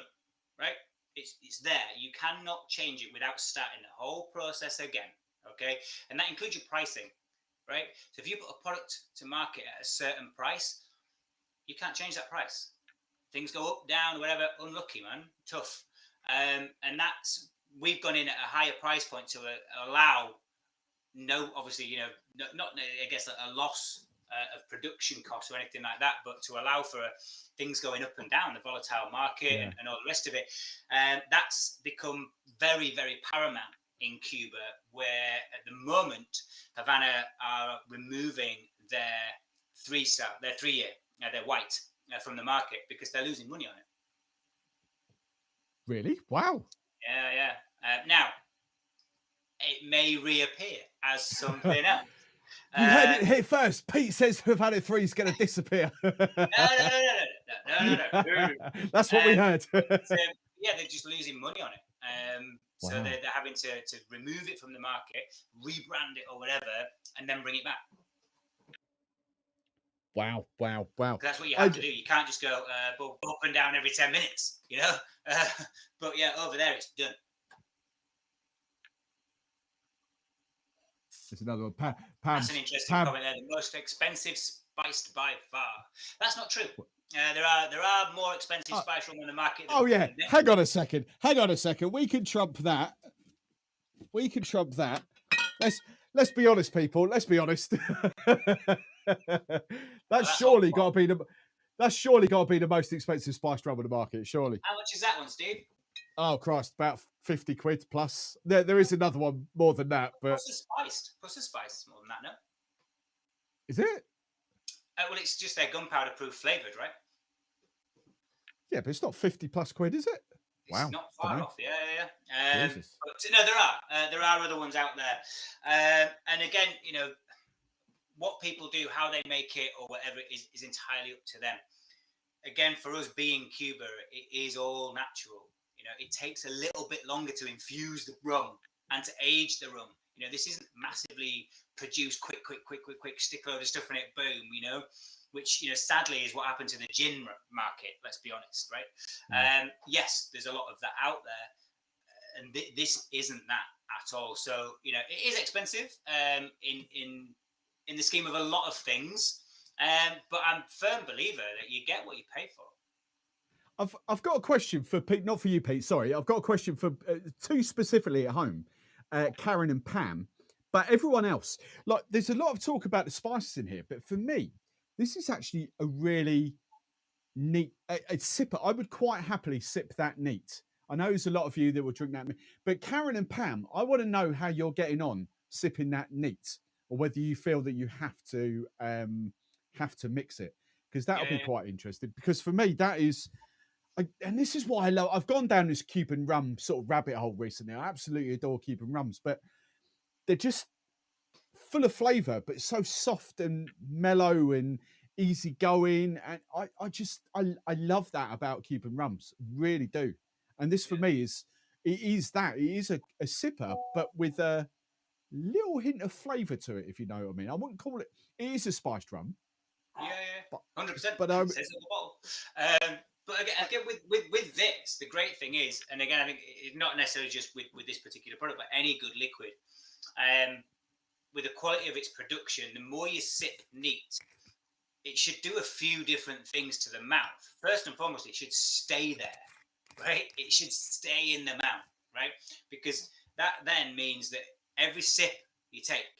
right? It's there. You cannot change it without starting the whole process again, okay? And that includes your pricing, right? So if you put a product to market at a certain price, you can't change that price. Things go up, down, whatever. Unlucky, man. Tough. And we've gone in at a higher price point to allow obviously, not I guess a loss of production costs or anything like that, but to allow for things going up and down, the volatile market and all the rest of it. That's become very, very paramount in Cuba, where at the moment Havana are removing their 3-star, their 3-year, their white from the market because they're losing money on it. Really? Wow. Yeah. Now, it may reappear as something else. You heard it here first. Pete says Havana 3 is going to disappear. No. That's what we heard. Yeah, they're just losing money on it. So Wow. they're having to remove it from the market, rebrand it or whatever, and then bring it back. Wow. That's what you have to do. You can't just go up and down every 10 minutes, But yeah, over there it's done. There's another one. That's an interesting comment there. The most expensive spiced by far. That's not true. There are more expensive spice rum on the market. Oh yeah. Hang on a second. We can trump that. Let's be honest, people. Let's be honest. That's surely got to be the most expensive spiced rum on the market. Surely. How much is that one, Steve? Oh Christ, about 50 quid plus. There is another one more than that, but plus the spice more than that, no? Is it? Well, it's just their gunpowder proof flavoured, right? Yeah, but it's not 50 plus quid, is it? It's not far off. Yeah. But no, there are other ones out there, and again, what people do, how they make it, or whatever is entirely up to them. Again, for us being Cuba, it is all natural. It takes a little bit longer to infuse the rum and to age the rum. This isn't massively produced quick, stick a load of stuff in it, boom, which, sadly is what happened to the gin market, let's be honest, right? Yes, there's a lot of that out there, and this isn't that at all. So, it is expensive in the scheme of a lot of things, but I'm a firm believer that you get what you pay for. I've got a question for Pete, not for you, Pete. Sorry, I've got a question for two specifically at home, Karen and Pam, but everyone else. Like, there's a lot of talk about the spices in here, but for me, this is actually a really neat a sipper. I would quite happily sip that neat. I know there's a lot of you that will drink that, but Karen and Pam, I want to know how you're getting on sipping that neat, or whether you feel that you have to mix it, because that'll be quite interesting. Because for me, that is. And this is what I love. I've gone down this Cuban rum sort of rabbit hole recently. I absolutely adore Cuban rums, but they're just full of flavour, but so soft and mellow and easygoing. And I love that about Cuban rums, really do. And this for me is a sipper, but with a little hint of flavour to it, if you know what I mean. I wouldn't call it. It is a spiced rum. Yeah, 100%. But it says on the bottle. But again, with this, the great thing is, and again, I think it's not necessarily just with this particular product, but any good liquid, with the quality of its production, the more you sip neat, it should do a few different things to the mouth. First and foremost, it should stay there, right? It should stay in the mouth, right? Because that then means that every sip you take,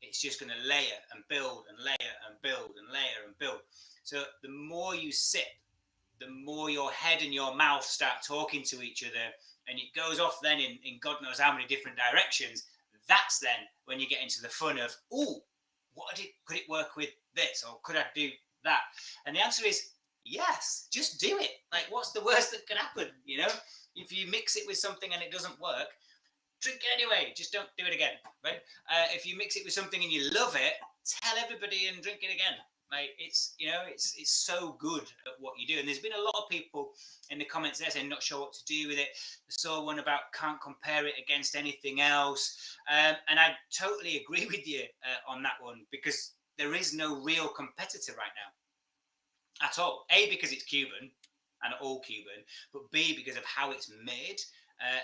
it's just going to layer and build and layer and build and layer and build. So the more you sip, the more your head and your mouth start talking to each other, and it goes off then in God knows how many different directions. That's then when you get into the fun of, could it work with this, or could I do that? And the answer is yes, just do it. Like, what's the worst that can happen? If you mix it with something and it doesn't work, drink it anyway. Just don't do it again, right? If you mix it with something and you love it, tell everybody and drink it again. Like, it's so good at what you do. And there's been a lot of people in the comments there saying not sure what to do with it. I saw one about can't compare it against anything else. And I totally agree with you on that one, because there is no real competitor right now at all. A, because it's Cuban and all Cuban, but B, because of how it's made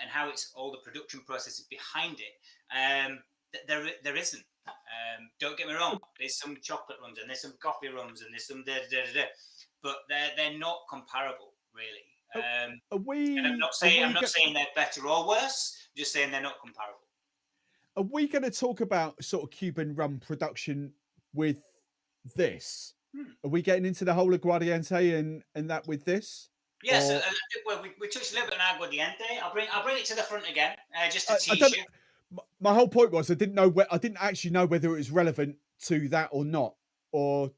and how it's all the production processes behind it. There isn't. Don't get me wrong. There's some chocolate rums and there's some coffee rums and there's some but they're not comparable, really. Are, Um, are and we I'm not saying they're better or worse. I'm just saying they're not comparable. are we going to talk about sort of Cuban rum production with this? Hmm. Are we getting into the whole aguardiente and that with this? Yeah, so Or well, we touched a little bit on aguardiente. I'll bring it to the front again, just to I tease don't. you. My whole point was I didn't actually know whether it was relevant to that or not, or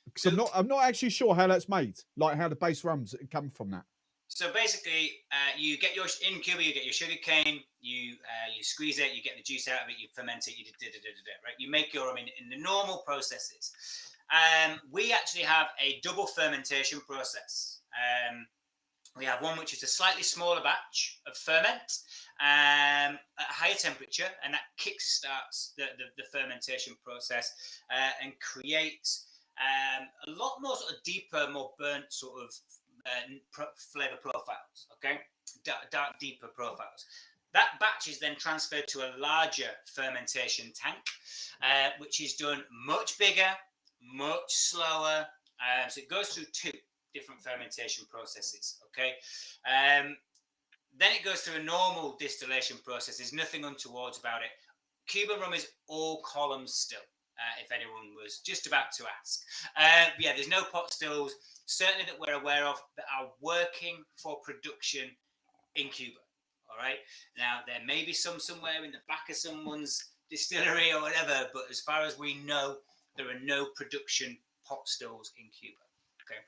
because So I'm not actually sure how that's made, like how the base rums come from that. So basically, you get your in Cuba, you get your sugar cane, you squeeze it, you get the juice out of it, you ferment it, right? You make your rum in the normal processes. We actually have a double fermentation process. We have one which is a slightly smaller batch of ferment at a higher temperature, and that kickstarts the fermentation process and creates a lot more sort of deeper, more burnt sort of flavor profiles. Okay, dark, deeper profiles. That batch is then transferred to a larger fermentation tank, which is done much bigger, much slower. So it goes through two different fermentation processes. Okay, then it goes through a normal distillation process. There's nothing untoward about it. Cuban rum is all columns still. If anyone was just about to ask, yeah, there's no pot stills, certainly that we're aware of, that are working for production in Cuba. All right. Now there may be some somewhere in the back of someone's distillery or whatever, but as far as we know, there are no production pot stills in Cuba. Okay.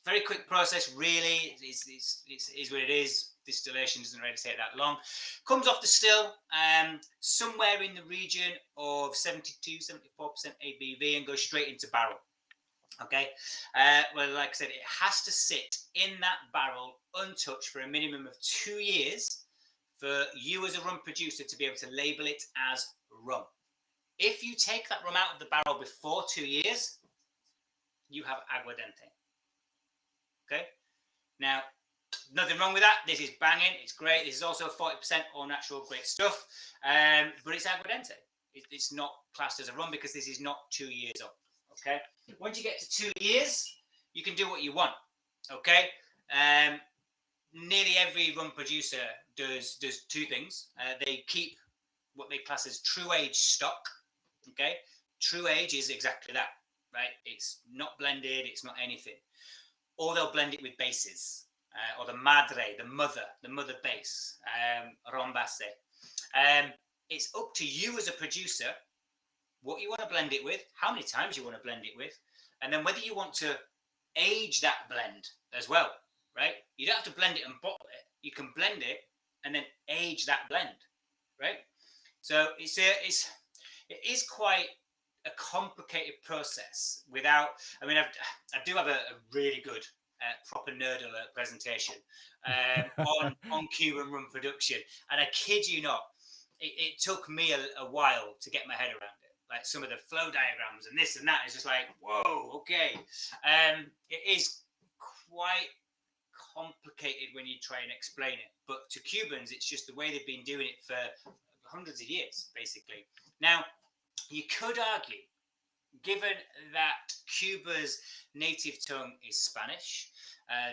Very quick process, really. It's what it is. Distillation doesn't really take that long. Comes off the still, somewhere in the region of 72, 74% ABV, and goes straight into barrel. Okay. Well, like I said, it has to sit in that barrel untouched for a minimum of 2 years for you as a rum producer to be able to label it as rum. If you take that rum out of the barrel before 2 years, you have aguardiente. Okay. Now, nothing wrong with that. This is banging. It's great. This is also 40% all natural, great stuff. But it's aguardiente. It's not classed as a rum because this is not 2 years old. Okay. Once you get to 2 years, you can do what you want. Okay. Nearly every rum producer does two things. They keep what they class as true age stock. Okay. True age is exactly that, right? It's not blended. It's not anything. Or they'll blend it with bases, or the madre, the mother base, ron base. It's up to you as a producer what you want to blend it with, how many times you want to blend it with, and then whether you want to age that blend as well, right? You don't have to blend it and bottle it. You can blend it and then age that blend, right? So it is quite a complicated process without, I mean, I do have a really good proper nerd alert presentation on Cuban rum production, and I kid you not, it took me a while to get my head around it. Like some of the flow diagrams and this and that is just like, whoa, okay. It is quite complicated when you try and explain it, but to Cubans, it's just the way they've been doing it for hundreds of years, basically. Now, you could argue, given that Cuba's native tongue is Spanish,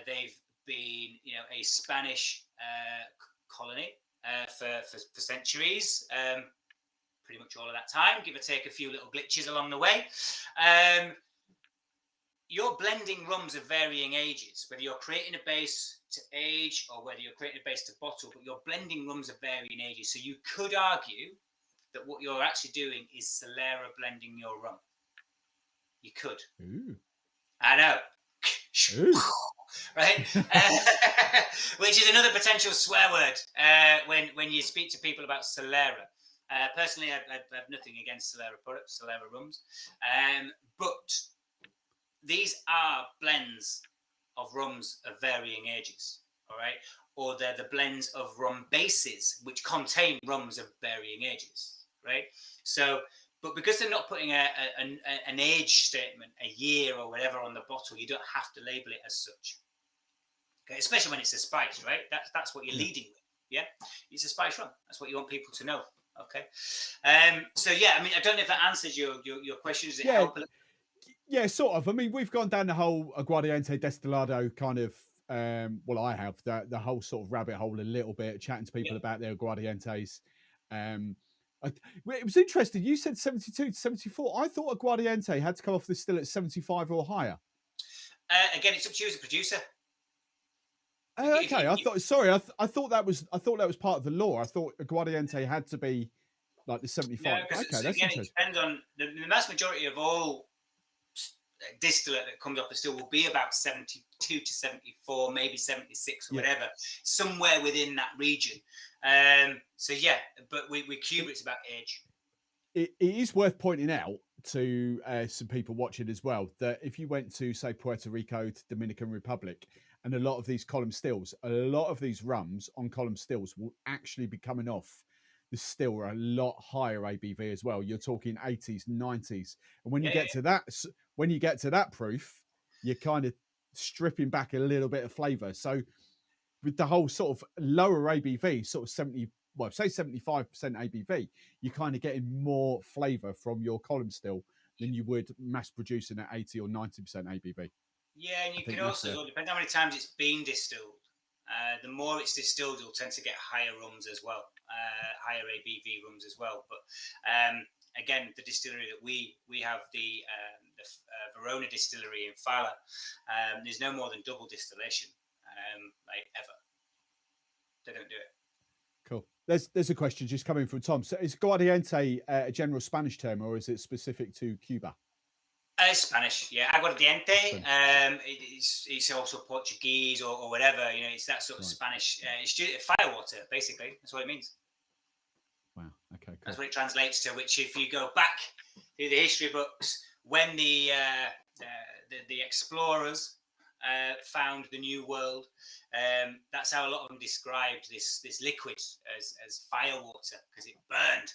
they've been, a Spanish colony for centuries, pretty much all of that time, give or take a few little glitches along the way. You're blending rums of varying ages, whether you're creating a base to age or whether you're creating a base to bottle, but you're blending rums of varying ages. So you could argue that what you're actually doing is Solera blending your rum. You could. Ooh. I know. Ooh. Right? Which is another potential swear word when you speak to people about Solera. Personally, I have nothing against Solera products, Solera rums. But these are blends of rums of varying ages, all right? Or they're the blends of rum bases which contain rums of varying ages, right? So, but because they're not putting an age statement, a year or whatever on the bottle, you don't have to label it as such. Okay, especially when it's a spice, right? That's what you're leading with. Yeah, it's a spice rum. That's what you want people to know. Okay, so yeah, I mean, I don't know if that answers your question. Does it help? Yeah, sort of. I mean, we've gone down the whole aguardiente destilado kind of well, I have the whole sort of rabbit hole a little bit, chatting to people Yeah. about their aguardientes. Well, it was interesting. You said 72 to 74. I thought aguardiente had to come off the still at 75 or higher. Again, it's up to you as a producer. Oh, okay. I thought. Sorry, I thought that was. I thought that was part of the law. I thought aguardiente had to be like the No, 75. because Okay, that's again, it interesting. depends on the vast majority of all distillate that comes off the still will be about 72 to 74, maybe 76 or Yeah. whatever, somewhere within that region. So yeah, but with Cuba, it's about age. It is worth pointing out to some people watching as well that if you went to, say, Puerto Rico, to Dominican Republic, and a lot of these column stills, a lot of these rums on column stills will actually be coming off the still a lot higher ABV as well. You're talking 80s, 90s, and when you get to that proof, you're kind of stripping back a little bit of flavour. So with the whole sort of lower ABV, sort of 70, well, say 75% ABV, you're kind of getting more flavour from your column still than you would mass producing at 80 or 90% ABV. Yeah, and I you think can that's also, it depends how many times it's been distilled. The more it's distilled, you'll tend to get higher rums as well, higher ABV rums as well. But again, the distillery that we have, the Verona distillery in Fala, there's no more than double distillation, like ever. They don't do it. cool. There's a question just coming from Tom. So is aguardiente a general Spanish term, or is it specific to Cuba? Spanish, yeah. Aguardiente. It's also Portuguese or whatever. You know, it's that sort of Spanish. It's firewater, basically. That's what it means. Wow. Okay. Cool. That's what it translates to. Which, if you go back through the history books, when the explorers found the New World, that's how a lot of them described this liquid as firewater, because it burned.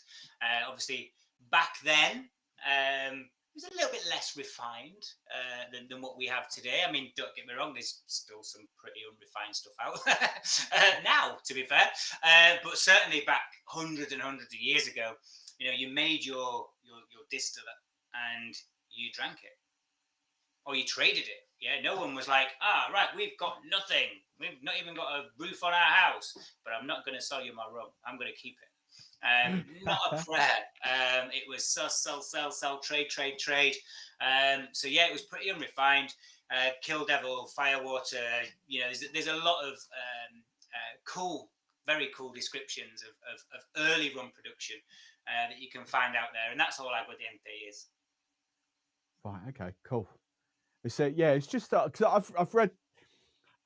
Obviously, back then. It was a little bit less refined than what we have today. I mean, don't get me wrong, there's still some pretty unrefined stuff out now, to be fair. But certainly back hundreds and hundreds of years ago, you know, you made your distillate and you drank it. Or you traded it. Yeah, no one was like, right, we've got nothing. We've not even got a roof on our house, but I'm not going to sell you my rum. I'm going to keep it. Not a prayer. It was sell, trade. So yeah, it was pretty unrefined. Kill Devil, Firewater. You know, there's a lot of cool, very cool descriptions of early rum production that you can find out there, and that's all Aguardiente is. Right. Okay. Cool. So yeah, it's just because I've read.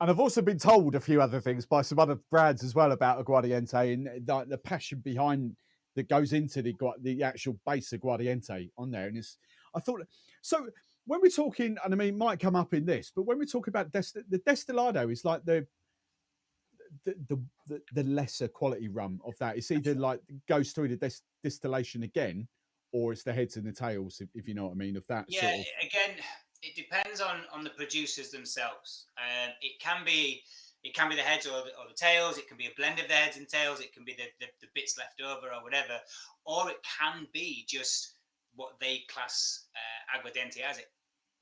And I've also been told a few other things by some other brands as well about aguardiente and the passion behind that goes into the actual base aguardiente on there. And I thought, so when we're talking, and I mean, it might come up in this, but when we're talking about the destilado is like the lesser quality rum of that. It's either like goes through the distillation again, or it's the heads and the tails, if you know what I mean, of that Yeah, sort of. again, it depends on the producers themselves. It can be the heads or the tails. It can be a blend of the heads and tails. It can be the bits left over or whatever, or it can be just what they class aguardiente as: it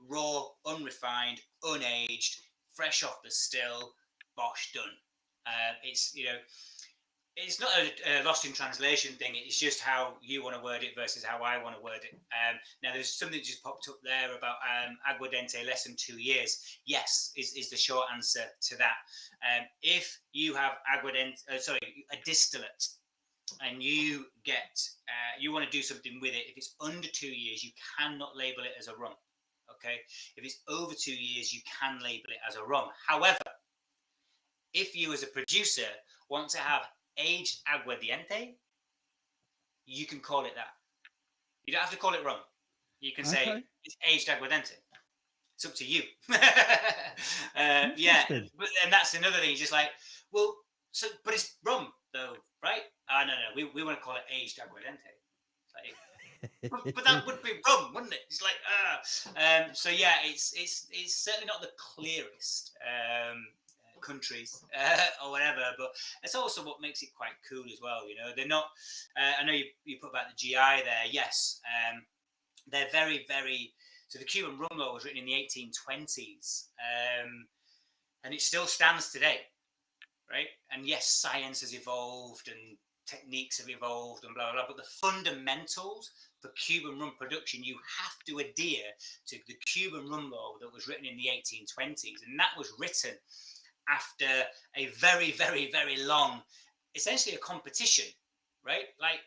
raw, unrefined, unaged, fresh off the still, bosh, done. It's, you know, it's not a lost in translation thing. It's just how you want to word it versus how I want to word it. Now, there's something that just popped up there about aguardiente less than 2 years. Yes, is the short answer to that. If you have a distillate, and you want to do something with it, if it's under 2 years, you cannot label it as a rum. Okay, if it's over 2 years, you can label it as a rum. However, if you as a producer want to have aged aguardiente, you can call it that. You don't have to call it rum. You can say it's aged aguardiente. It's up to you. Yeah, and that's another thing. It's just like, well, but it's rum though, right? No, we want to call it aged aguardiente. But that would be rum, wouldn't it? It's like, so yeah, it's certainly not the clearest countries or whatever, but it's also what makes it quite cool as well. You know, they're not. I know you put about the GI there. Yes, they're very, very. So the Cuban Rum Law was written in the 1820s. and it still stands today, right? And yes, science has evolved and techniques have evolved and blah, blah, blah, but the fundamentals for Cuban rum production, you have to adhere to the Cuban rum law that was written in the 1820s. And that was written after a very, very, very long, essentially a competition, right? Like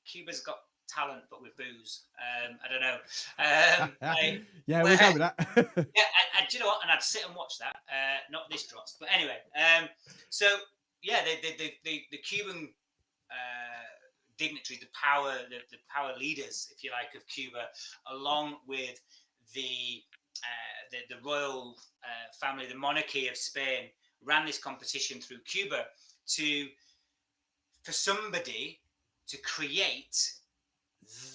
Cuba's got talent, but with booze. I don't know. Yeah, we'll go with that. Yeah, do you know what? And I'd sit and watch that. Not this dross, but anyway. So yeah, the Cuban dignitaries, the power leaders, if you like, of Cuba, along with the royal family, the monarchy of Spain, ran this competition through Cuba for somebody to create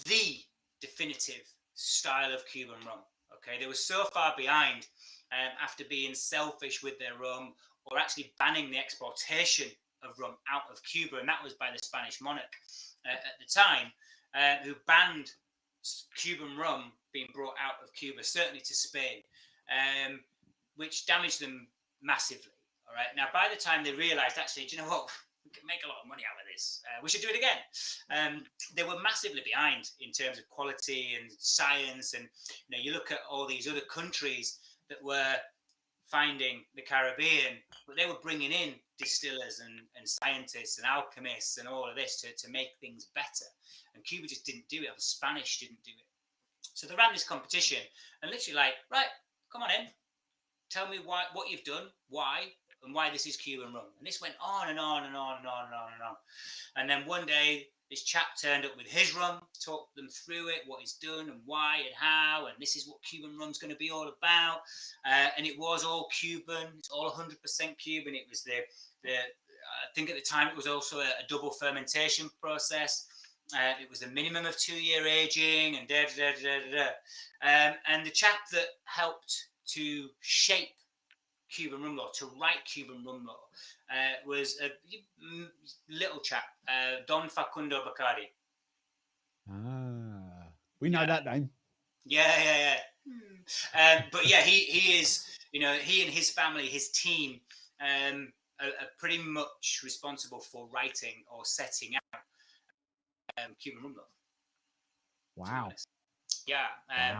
the definitive style of Cuban rum. Okay, they were so far behind after being selfish with their rum, or actually banning the exportation of rum out of Cuba, and that was by the Spanish monarch at the time, who banned Cuban rum being brought out of Cuba, certainly to Spain, which damaged them massively. All right. Now, by the time they realised, actually, do you know what? We can make a lot of money out of this. We should do it again. They were massively behind in terms of quality and science. And you look at all these other countries that were finding the Caribbean, but they were bringing in distillers and scientists and alchemists and all of this to make things better. And Cuba just didn't do it, or the Spanish didn't do it. So they ran this competition and literally like, right, come on in, tell me what you've done, why, and why this is Cuban rum. And this went on and on and on and on and on and on. And then one day, this chap turned up with his rum, talked them through it, what he's done and why and how, and this is what Cuban rum's going to be all about. And it was all Cuban. It's all 100% Cuban. It was I think at the time it was also a double fermentation process. It was a minimum of 2-year aging and and the chap that helped to shape Cuban rum law, to write Cuban rum law, was a little chap, Don Facundo Bacardi. We know that name. Yeah. But yeah, he is, he and his family, his team, are pretty much responsible for writing or setting out Cuban rum law. Wow. Yeah,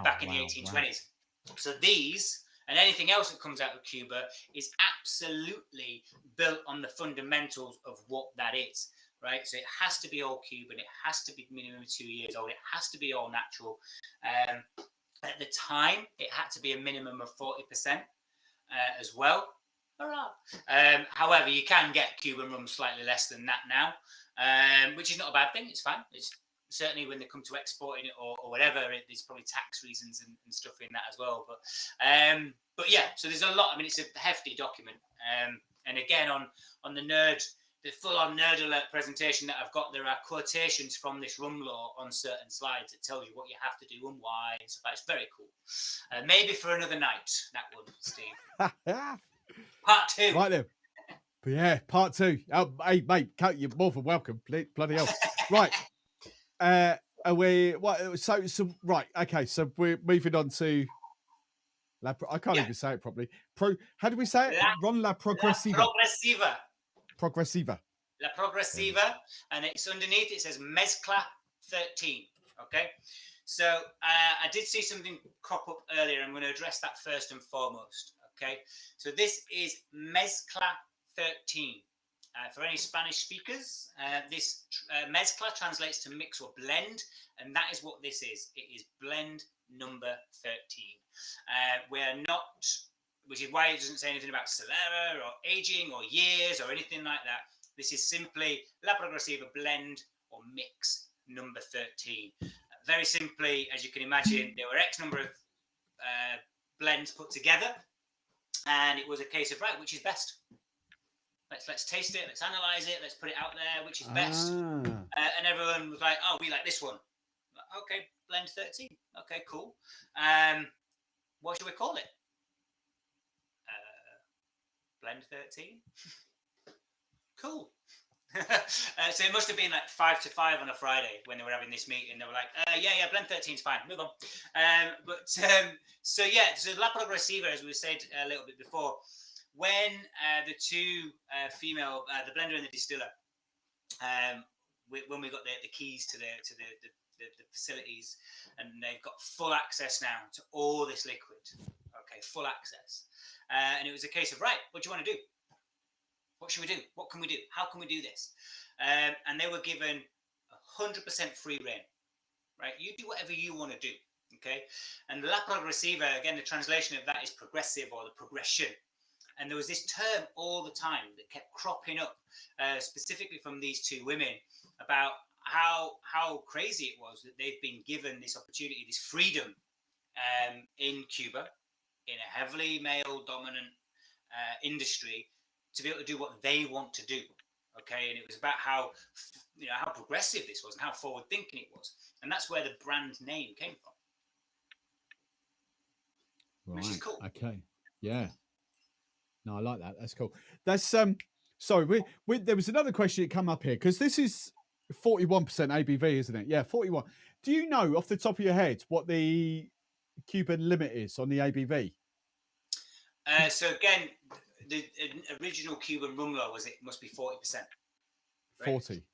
back in the 1820s. Wow. So these and anything else that comes out of Cuba is absolutely built on the fundamentals of what that is, right? So it has to be all Cuban. It has to be minimum 2 years old. It has to be all natural. At the time, it had to be a minimum of 40% as well. However, you can get Cuban rum slightly less than that now, which is not a bad thing. It's fine. It's certainly when they come to exporting it or whatever, there's probably tax reasons and stuff in that as well. But yeah, so there's a lot. I mean, it's a hefty document. And again, on the full-on nerd alert presentation that I've got, there are quotations from this rum law on certain slides that tells you what you have to do and why. And stuff. It's very cool. Maybe for another night, that one, Steve. Part 2. Right then. But yeah, part 2. Hey, mate, you're more than welcome. Bloody hell. Right. Are we what? So right. Okay. So we're moving on to. I can't even say it properly. How do we say it? Ron La Progresiva. La Progresiva. Progresiva. La Progresiva, and it's underneath. It says Mezcla 13. Okay. So I did see something crop up earlier. I'm going to address that first and foremost. Okay. So this is Mezcla 13. For any Spanish speakers, this mezcla translates to mix or blend, and that is what this is. It is blend number 13. We're not, which is why it doesn't say anything about Solera or aging or years or anything like that. This is simply La Progresiva blend or mix number 13. Very simply, as you can imagine, there were X number of blends put together, and it was a case of, right, which is best? Let's taste it, let's analyze it, let's put it out there, which is best. And everyone was like, oh, we like this one. Okay, blend 13. Okay, cool. What should we call it? Blend 13. Cool. So it must have been like 5 to 5 on a Friday when they were having this meeting. They were like, yeah, blend 13 is fine, move on. So La Progresiva, as we said a little bit before, when the two female, the blender and the distiller, when we got the keys to the facilities, and they've got full access now to all this liquid. Okay, full access, and it was a case of, right, what do you want to do? What should we do? What can we do? How can we do this? And they were given 100% free reign. Right, you do whatever you want to do. Okay, and La Progresiva, again, the translation of that is progressive, or the progression. And there was this term all the time that kept cropping up, specifically from these two women, about how crazy it was that they've been given this opportunity, this freedom, in Cuba, in a heavily male-dominant industry, to be able to do what they want to do. Okay, and it was about how progressive this was and how forward-thinking it was, and that's where the brand name came from. Right. Which is cool. Okay. Yeah. No, I like that. That's cool. That's sorry, there was another question that come up here, because this is 41% ABV, isn't it? Yeah, 41. Do you know off the top of your head what the Cuban limit is on the ABV? So again, the original Cuban rum law was it must be 40%. Right? 40.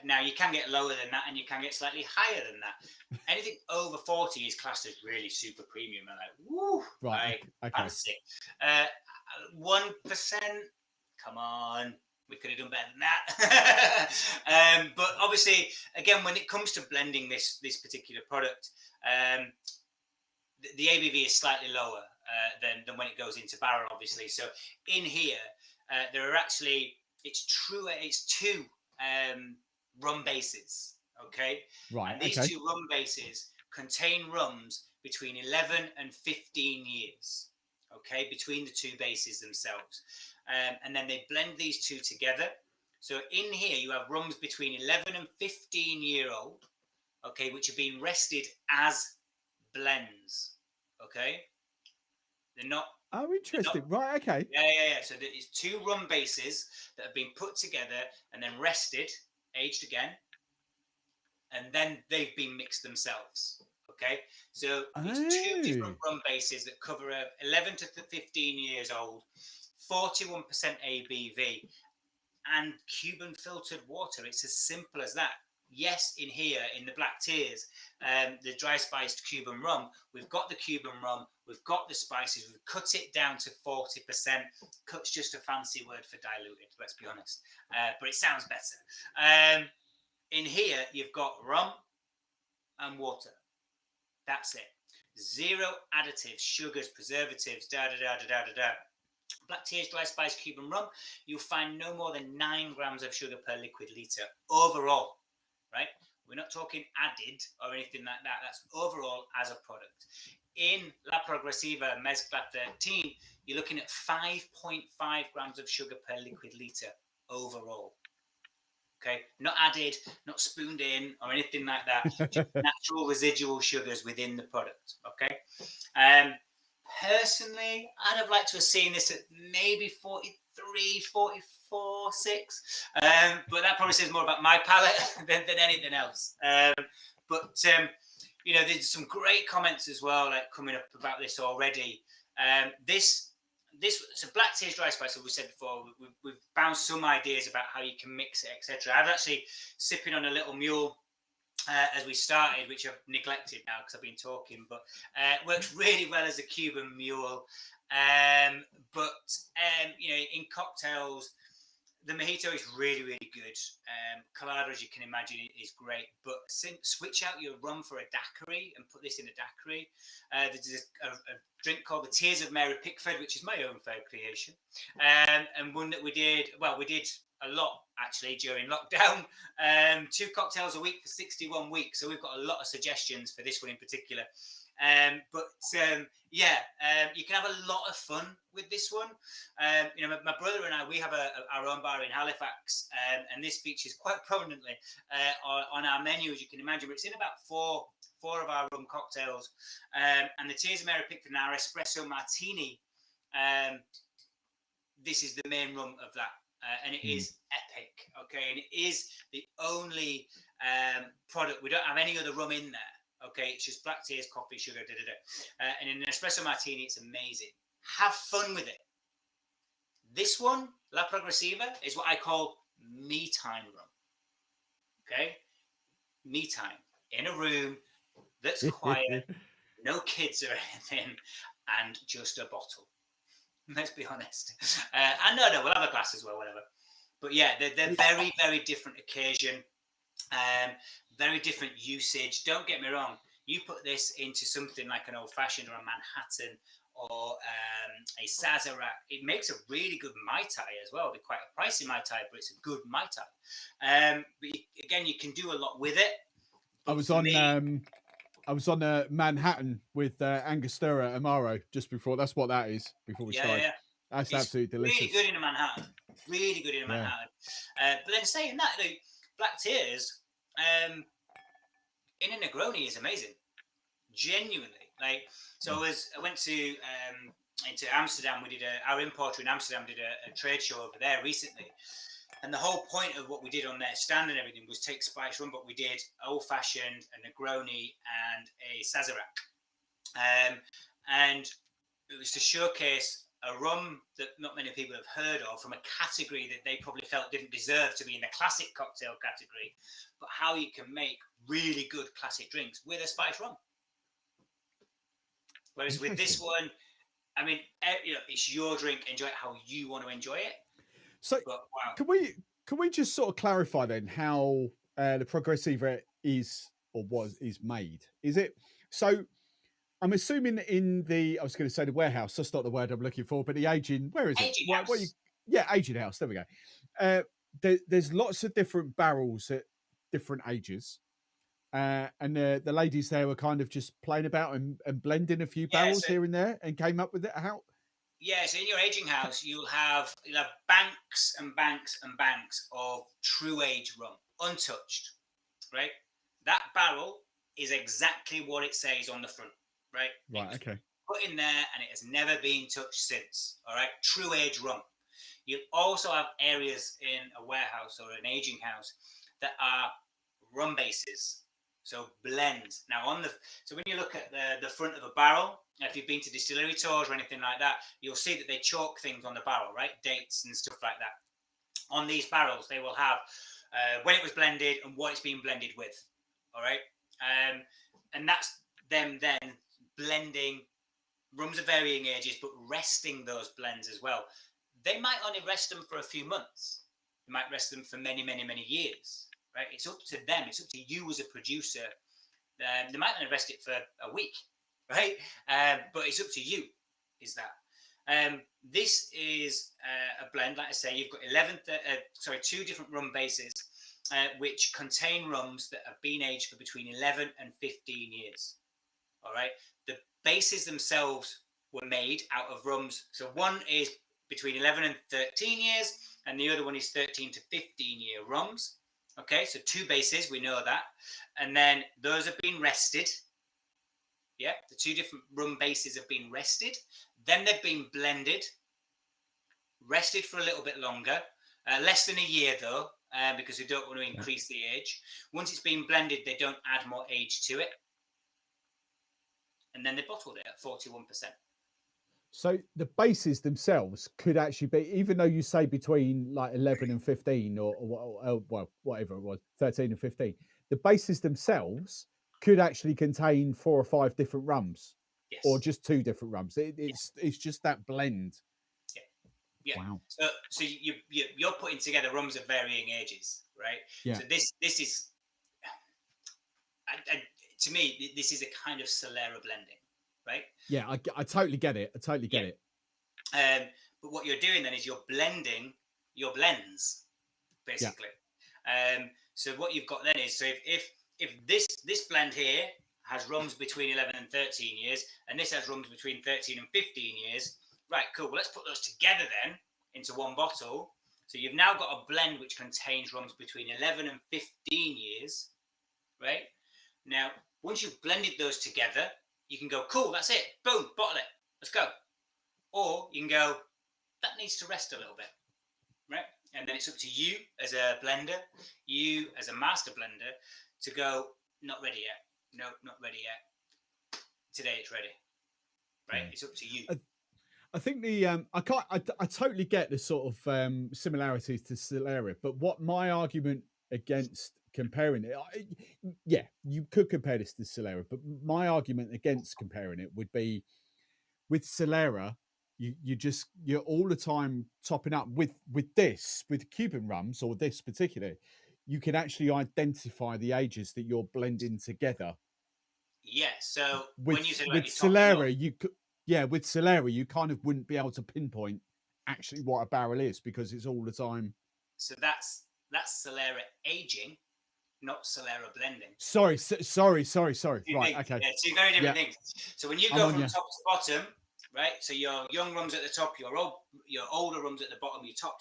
Now you can get lower than that, and you can get slightly higher than that. Anything over 40 is classed as really super premium, and like, woo, right? Okay. Fancy. 1%, come on, we could have done better than that. But obviously, again, when it comes to blending this particular product, the ABV is slightly lower than when it goes into barrel, obviously. So in here, there are actually, it's two rum bases, okay? Right. And these two rum bases contain rums between 11 and 15 years, okay, between the two bases themselves. And then they blend these two together. So in here, you have rums between 11 and 15-year-old, okay, which have been rested as blends, okay? They're not. Oh, interesting. Right. Okay. Yeah. So there is two rum bases that have been put together and then rested, aged again, and then they've been mixed themselves. Okay, so it's two different rum bases that cover 11 to 15 years old, 41% ABV, and Cuban filtered water. It's as simple as that. Yes, in here, in the black tears, the dry spiced Cuban rum, we've got the Cuban rum, we've got the spices, we've cut it down to 40%. Cut's just a fancy word for diluted, let's be honest. But it sounds better. In here, you've got rum and water. That's it. Zero additives, sugars, preservatives, Black tears, dry spice Cuban rum, you'll find no more than 9 grams of sugar per liquid litre overall. Right? We're not talking added or anything like that. That's overall as a product. In La Progresiva Mezcla 13, you're looking at 5.5 grams of sugar per liquid litre overall. Okay, not added, not spooned in or anything like that. Just natural residual sugars within the product. Okay. Personally, I'd have liked to have seen this at maybe 43, 44, 6. But that probably says more about my palate than anything else. But there's some great comments as well, like coming up about this already. This so black tears dry spice, as we said before, we've bounced some ideas about how you can mix it, etc. I was actually sipping on a little mule as we started, which I've neglected now because I've been talking, but it works really well as a Cuban mule. In cocktails, the mojito is really, really good. Colada, as you can imagine, is great. But switch out your rum for a daiquiri and put this in a daiquiri. There's a drink called the Tears of Mary Pickford, which is my own fair creation. And one that we did a lot actually during lockdown. 2 cocktails a week for 61 weeks. So we've got a lot of suggestions for this one in particular. You can have a lot of fun with this one. My brother and I, we have our own bar in Halifax, and this features quite prominently on our menu, as you can imagine. But it's in about four of our rum cocktails, and the Tears of Mary Pickford and our espresso martini. This is the main rum of that. And it is epic, okay? And it is the only product. We don't have any other rum in there, okay? It's just black tears, coffee, sugar, And in an espresso martini, it's amazing. Have fun with it, This one, La Progresiva, is what I call me time rum. Okay, me time in a room that's quiet, no kids or anything, and just a bottle. Let's be honest. And no, we'll have a glass as well, whatever. But yeah, they're very, very different occasion, very different usage. Don't get me wrong. You put this into something like an old fashioned or a Manhattan or a Sazerac, it makes a really good Mai Tai as well. It'll be quite a pricey Mai Tai, but it's a good Mai Tai. But again, you can do a lot with it. I was on Manhattan with Angostura Amaro just before. That's what that is before we started. Yeah. That's it's absolutely delicious. Really good in a Manhattan. Really good in a Manhattan. But then saying that, Black Tears in a Negroni is amazing. Genuinely. I went to into Amsterdam. We did our importer in Amsterdam did a trade show over there recently. And the whole point of what we did on their stand and everything was take spice rum, but we did old-fashioned, a Negroni, and a Sazerac. And it was to showcase a rum that not many people have heard of from a category that they probably felt didn't deserve to be in the classic cocktail category, but how you can make really good classic drinks with a spice rum. Whereas with this one, I mean, it's your drink. Enjoy it how you want to enjoy it. So, can we just sort of clarify then how the Progresiva is made? Is it so? I'm assuming I was going to say the warehouse. That's not the word I'm looking for, but the aging. Where is it? Aging house. There we go. There's lots of different barrels at different ages. And the ladies there were kind of just playing about and blending a few barrels here and there and came up with it. How? Yeah, so in your aging house, you'll have banks and banks and banks of true age rum, untouched, right? That barrel is exactly what it says on the front, right? Right, okay. Put in there and it has never been touched since, all right? True age rum. You'll also have areas in a warehouse or an aging house that are rum bases. So blends. Now so when you look at the front of a barrel, if you've been to distillery tours or anything like that, you'll see that they chalk things on the barrel, right? Dates and stuff like that. On these barrels, they will have when it was blended and what it's been blended with. All right. And that's them then blending rums of varying ages, but resting those blends as well. They might only rest them for a few months. They might rest them for many, many, many years. Right? It's up to them. It's up to you as a producer. They might only rest it for a week, right? But it's up to you. Is that? This is a blend. Like I say, you've got 2 different rum bases, which contain rums that have been aged for between 11 and 15 years. All right. The bases themselves were made out of rums. So one is between 11 and 13 years, and the other one is 13 to 15-year rums. Okay, so 2 bases, we know that. And then those have been rested. Yeah, the 2 different rum bases have been rested. Then they've been blended, rested for a little bit longer, less than a year though, because we don't want to increase the age. Once it's been blended, they don't add more age to it. And then they bottled it at 41%. So the bases themselves could actually be, even though you say between like 11 and 15 or well, whatever it was, 13 and 15, the bases themselves could actually contain 4 or 5 different rums. Yes. Or just 2 different rums. It's just that blend. Yeah. Wow. So you're putting together rums of varying ages, right? Yeah. So this is, to me, this is a kind of Solera blending. Right? Yeah, I totally get it. It. But what you're doing then is you're blending your blends, basically. Yeah. So what you've got then is, so if this blend here has rums between 11 and 13 years, and this has rums between 13 and 15 years, right, cool. Well, let's put those together then into one bottle. So you've now got a blend which contains rums between 11 and 15 years, right? Now, once you've blended those together, you can go, cool, that's it. Boom, bottle it. Let's go. Or you can go, that needs to rest a little bit, right? And then it's up to you as a blender, you as a master blender, to go, not ready yet. No, not ready yet. Today it's ready, right? It's up to you. I think the I totally get the sort of similarities to Solera, but what my argument against comparing it, yeah, you could compare this to Solera, but my argument against comparing it would be with Solera, you're all the time topping up with Cuban rums or this particular, you can actually identify the ages that you're blending together. Yeah. So With when you said about with your topping up, Solera, you could, yeah, with Solera, you kind of wouldn't be able to pinpoint actually what a barrel is because it's all the time. so that's Solera aging, not Solera blending. Sorry. Two Right, things. okay. Yeah, two very different Yeah, things. So when you I'm go on from you. top to bottom, right? So your young rums at the top, your older rums at the bottom, your top.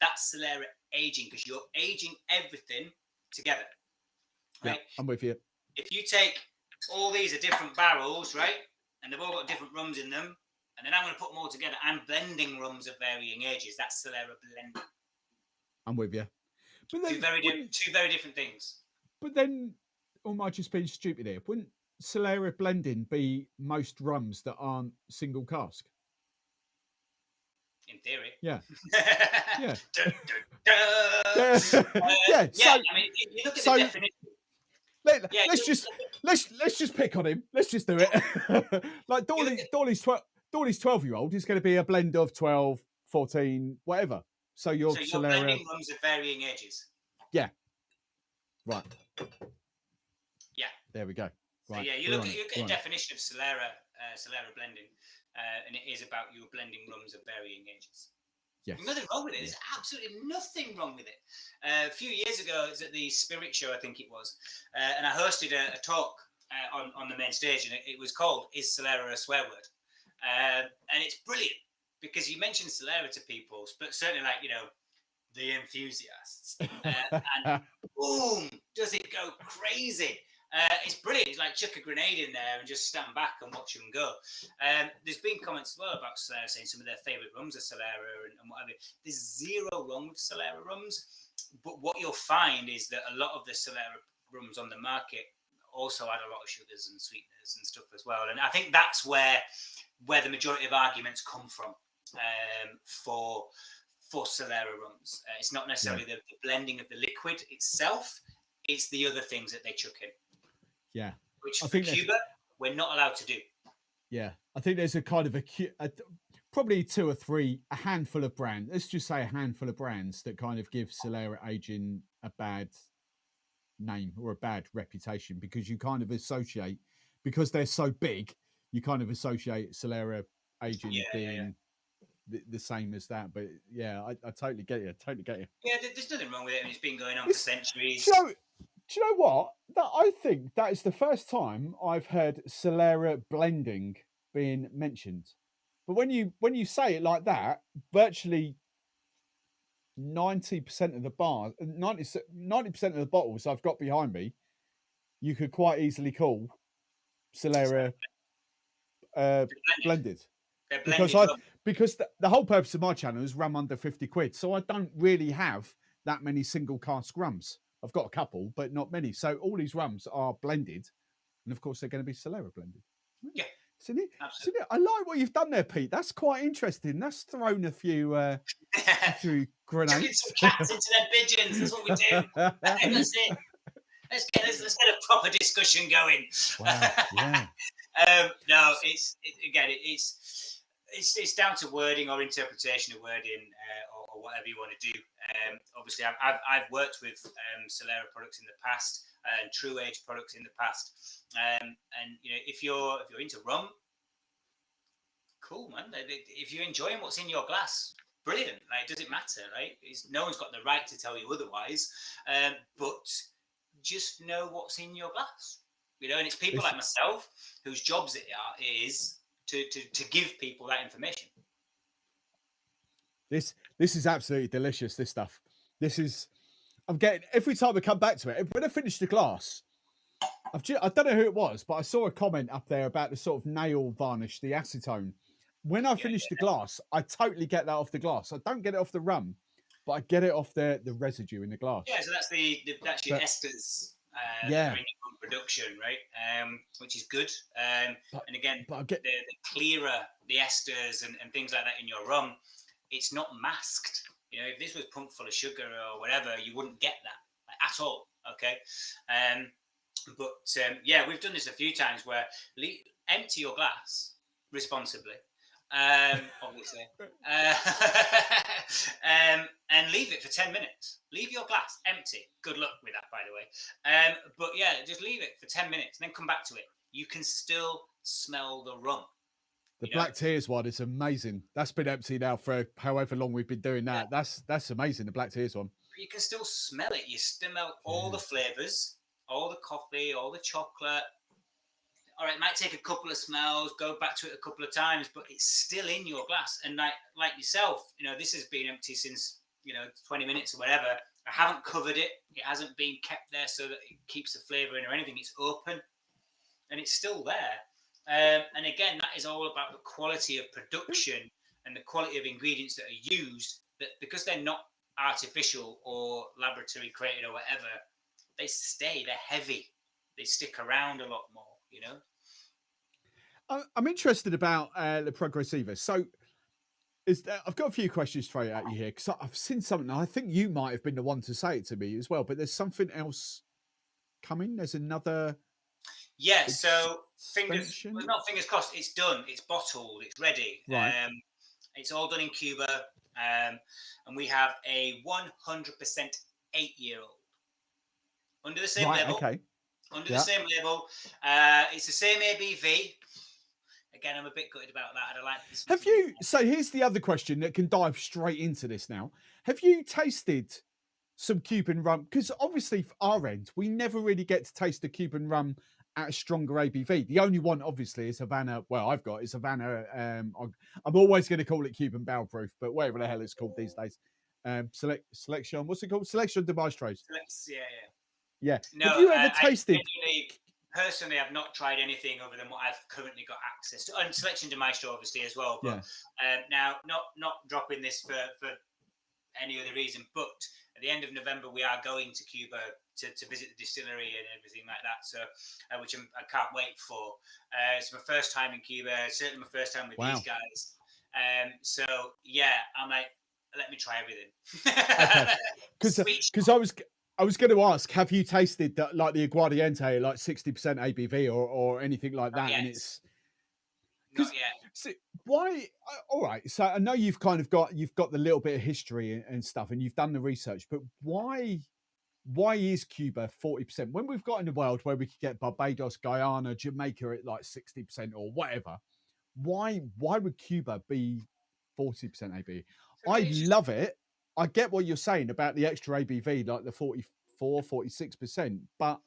That's Solera aging because you're aging everything together, Yeah, right? I'm with you. If you take all these are different barrels, right, and they've all got different rums in them, and then I'm going to put them all together. I'm blending rums of varying ages. That's Solera blending. I'm with you. But then, Two very different things. but then, or am I just being stupid here? Wouldn't Solera blending be most rums that aren't single cask? In theory. Yeah, yeah, Dun, dun, yeah, dun. yeah. Yeah, So, I mean, you look at the so definition. Yeah, let's just pick on him. Let's just do it. Like Dawley's 12-year-old is going to be a blend of 12, 14, whatever. So your so you're Solera, blending rums of varying ages. yeah, right. Yeah. There we go. So Right. yeah, you look at the definition of Solera blending, and it is about you blending rums of varying ages. Yes. There's nothing wrong with it. There's absolutely nothing wrong with it. A few years ago, it was at the Spirit Show, I think it was, and I hosted a talk on the main stage, and it was called "Is Solera a Swear Word?" And it's brilliant because you mention Solera to people, but certainly like the enthusiasts, and boom, does it go crazy? It's brilliant. It's like chuck a grenade in there and just stand back and watch them go. There's been comments as well about Solera saying some of their favourite rums are Solera and whatever. There's zero wrong with Solera rums, but what you'll find is that a lot of the Solera rums on the market also add a lot of sugars and sweeteners and stuff as well. And I think that's where the majority of arguments come from for Solera rums. It's not necessarily the blending of the liquid itself. It's the other things that they chuck in. Yeah. Which for Cuba, we're not allowed to do. Yeah. I think there's a kind of probably two or three, a handful of brands. Let's just say a handful of brands that kind of give Solera aging a bad name or a bad reputation because you kind of associate, because they're so big, you kind of associate Solera aging being the same as that. But yeah, I totally get you. Yeah, there's nothing wrong with it. I mean, it's been going on for centuries. Do you know what? I think that is the first time I've heard Solera blending being mentioned. But when you say it like that, virtually 90% of the bars, 90% of the bottles I've got behind me, you could quite easily call Solera blended. Because the whole purpose of my channel is rum under 50 quid. So I don't really have that many single cask rums. I've got a couple, but not many. So all these rums are blended. And of course, they're going to be Solera blended. Yeah. I like what you've done there, Pete. That's quite interesting. That's thrown a few grenades. Chucking some cats into their pigeons. That's what we do. That's it. Let's get a proper discussion going. Wow. Yeah. No, it's down to wording or interpretation of wording or whatever you want to do. Obviously, I've worked with Solera products in the past and True Age products in the past, and if you're into rum, cool, man. If you're enjoying what's in your glass, brilliant. Like, does it matter, right? No one's got the right to tell you otherwise, but just know what's in your glass. And it's people like myself whose jobs it is to give people that information. This is absolutely delicious. This stuff. I'm getting every time I come back to it. When I finish the glass, I don't know who it was, but I saw a comment up there about the sort of nail varnish, the acetone. When I finish the glass, I totally get that off the glass. I don't get it off the rum, but I get it off the residue in the glass. Yeah, so that's your esters. that are Yeah, in your rum production, right? Which is good. but And again, I get. the clearer the esters and things like that in your rum, it's not masked. If this was pumped full of sugar or whatever, you wouldn't get that at all. Okay. Um, but yeah, we've done this a few times where empty your glass responsibly, obviously, uh, and leave it for 10 minutes. Leave your glass empty. Good luck with that, by the way. But yeah, just leave it for 10 minutes and then come back to it. You can still smell the rum. The Black Tears one is amazing. That's been empty now for however long we've been doing Yeah. that. That's amazing. The Black Tears one. You can still smell it. You smell all Yeah. the flavors, all the coffee, all the chocolate. All right, it might take a couple of smells, go back to it a couple of times, but it's still in your glass. And like yourself, this has been empty since 20 minutes or whatever. I haven't covered it. It hasn't been kept there so that it keeps the flavor in or anything. It's open and it's still there. And again, that is all about the quality of production and the quality of ingredients that are used. That because they're not artificial or laboratory created or whatever, they stay. They're heavy. They stick around a lot more. I'm interested about the Progresiva. So, I've got a few questions to throw at you here because I've seen something. I think you might have been the one to say it to me as well. But there's something else coming. There's another. Yeah. So extension? not fingers crossed. It's done. It's bottled. It's ready. Right. It's all done in Cuba, and we have a 100% 8-year-old under the same label. Okay. Under the same label. It's the same ABV. Again, I'm a bit gutted about that. I'd like this. Have you? So here's the other question that can dive straight into this now. Have you tasted some Cuban rum? Because obviously, for our end, we never really get to taste the Cuban rum at a stronger ABV. The only one, obviously, is Havana. Well, I've got is Havana. I'm always going to call it Cuban barrel proof, but whatever the hell it's called these days. Selection. What's it called? Selection de Maestros. Yeah. No, have you ever tasted? Personally, I've not tried anything other than what I've currently got access to, and Selection de Maestro, obviously, as well. But now, not dropping this for any other reason, but at the end of November, we are going to Cuba to visit the distillery and everything like that. So, which I can't wait for. It's my first time in Cuba. Certainly my first time with these guys. So yeah, I'm like, let me try everything. Because I was going to ask, have you tasted that, like the Aguardiente, like 60% ABV or anything like that? And it's not yet. So why? All right. So I know you've got the little bit of history and stuff, and you've done the research. But why is Cuba 40% when we've got in a world where we could get Barbados, Guyana, Jamaica at like 60% or whatever? Why would Cuba be 40% ABV? I love it. I get what you're saying about the extra ABV, like the 44, 46%, but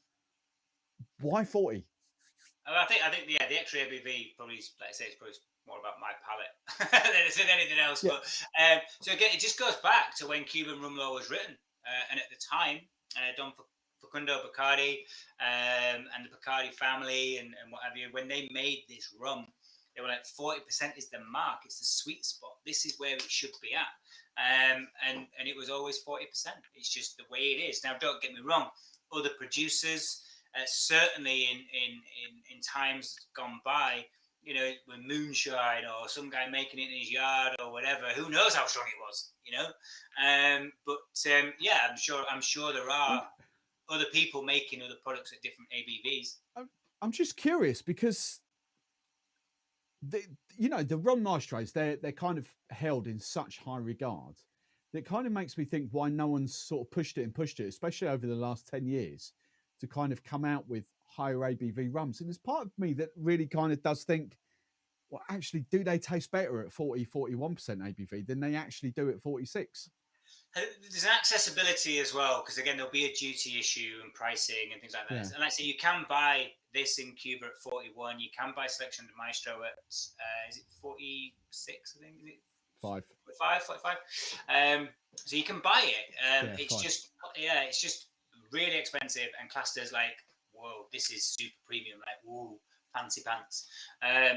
why 40? I think yeah, the extra ABV probably, like I say, it's probably more about my palate than anything else. Yeah. But so again, it just goes back to when Cuban rum law was written, and at the time, Don Facundo Bacardi and the Bacardi family and what have you, when they made this rum, they were like 40% is the mark. It's the sweet spot. This is where it should be at. And it was always 40%. It's just the way it is. Now, don't get me wrong. Other producers, certainly in times gone by, with moonshine or some guy making it in his yard or whatever, who knows how strong it was, But yeah, I'm sure there are other people making other products at different ABVs. I'm just curious because the rum maestros, they're kind of held in such high regard that kind of makes me think why no one's sort of pushed it, especially over the last 10 years, to kind of come out with higher ABV rums. And there's part of me that really kind of does think, well, actually, do they taste better at 40, 41% ABV than they actually do at 46? There's an accessibility as well, because again, there'll be a duty issue and pricing and things like that. Yeah. And like I say, you can buy this in Cuba at 41. You can buy Selection de Maestro at is it 46? I think is it 45. So you can buy it. It's 5. It's just really expensive and classed as like, whoa, this is super premium. Like, whoa, fancy pants.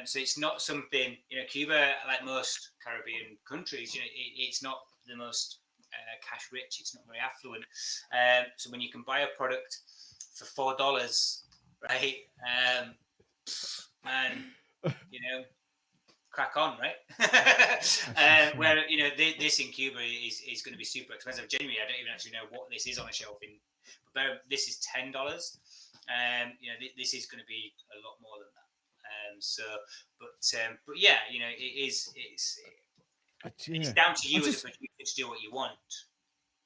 So it's not something, Cuba, like most Caribbean countries, it's not the most cash rich. It's not very affluent. So when you can buy a product for $4, right? And crack on, right? Where this in Cuba is going to be super expensive. Genuinely, I don't even actually know what this is on a shelf in. But this is $10. This is going to be a lot more than that. But yeah, it's down to you as a producer to do what you want.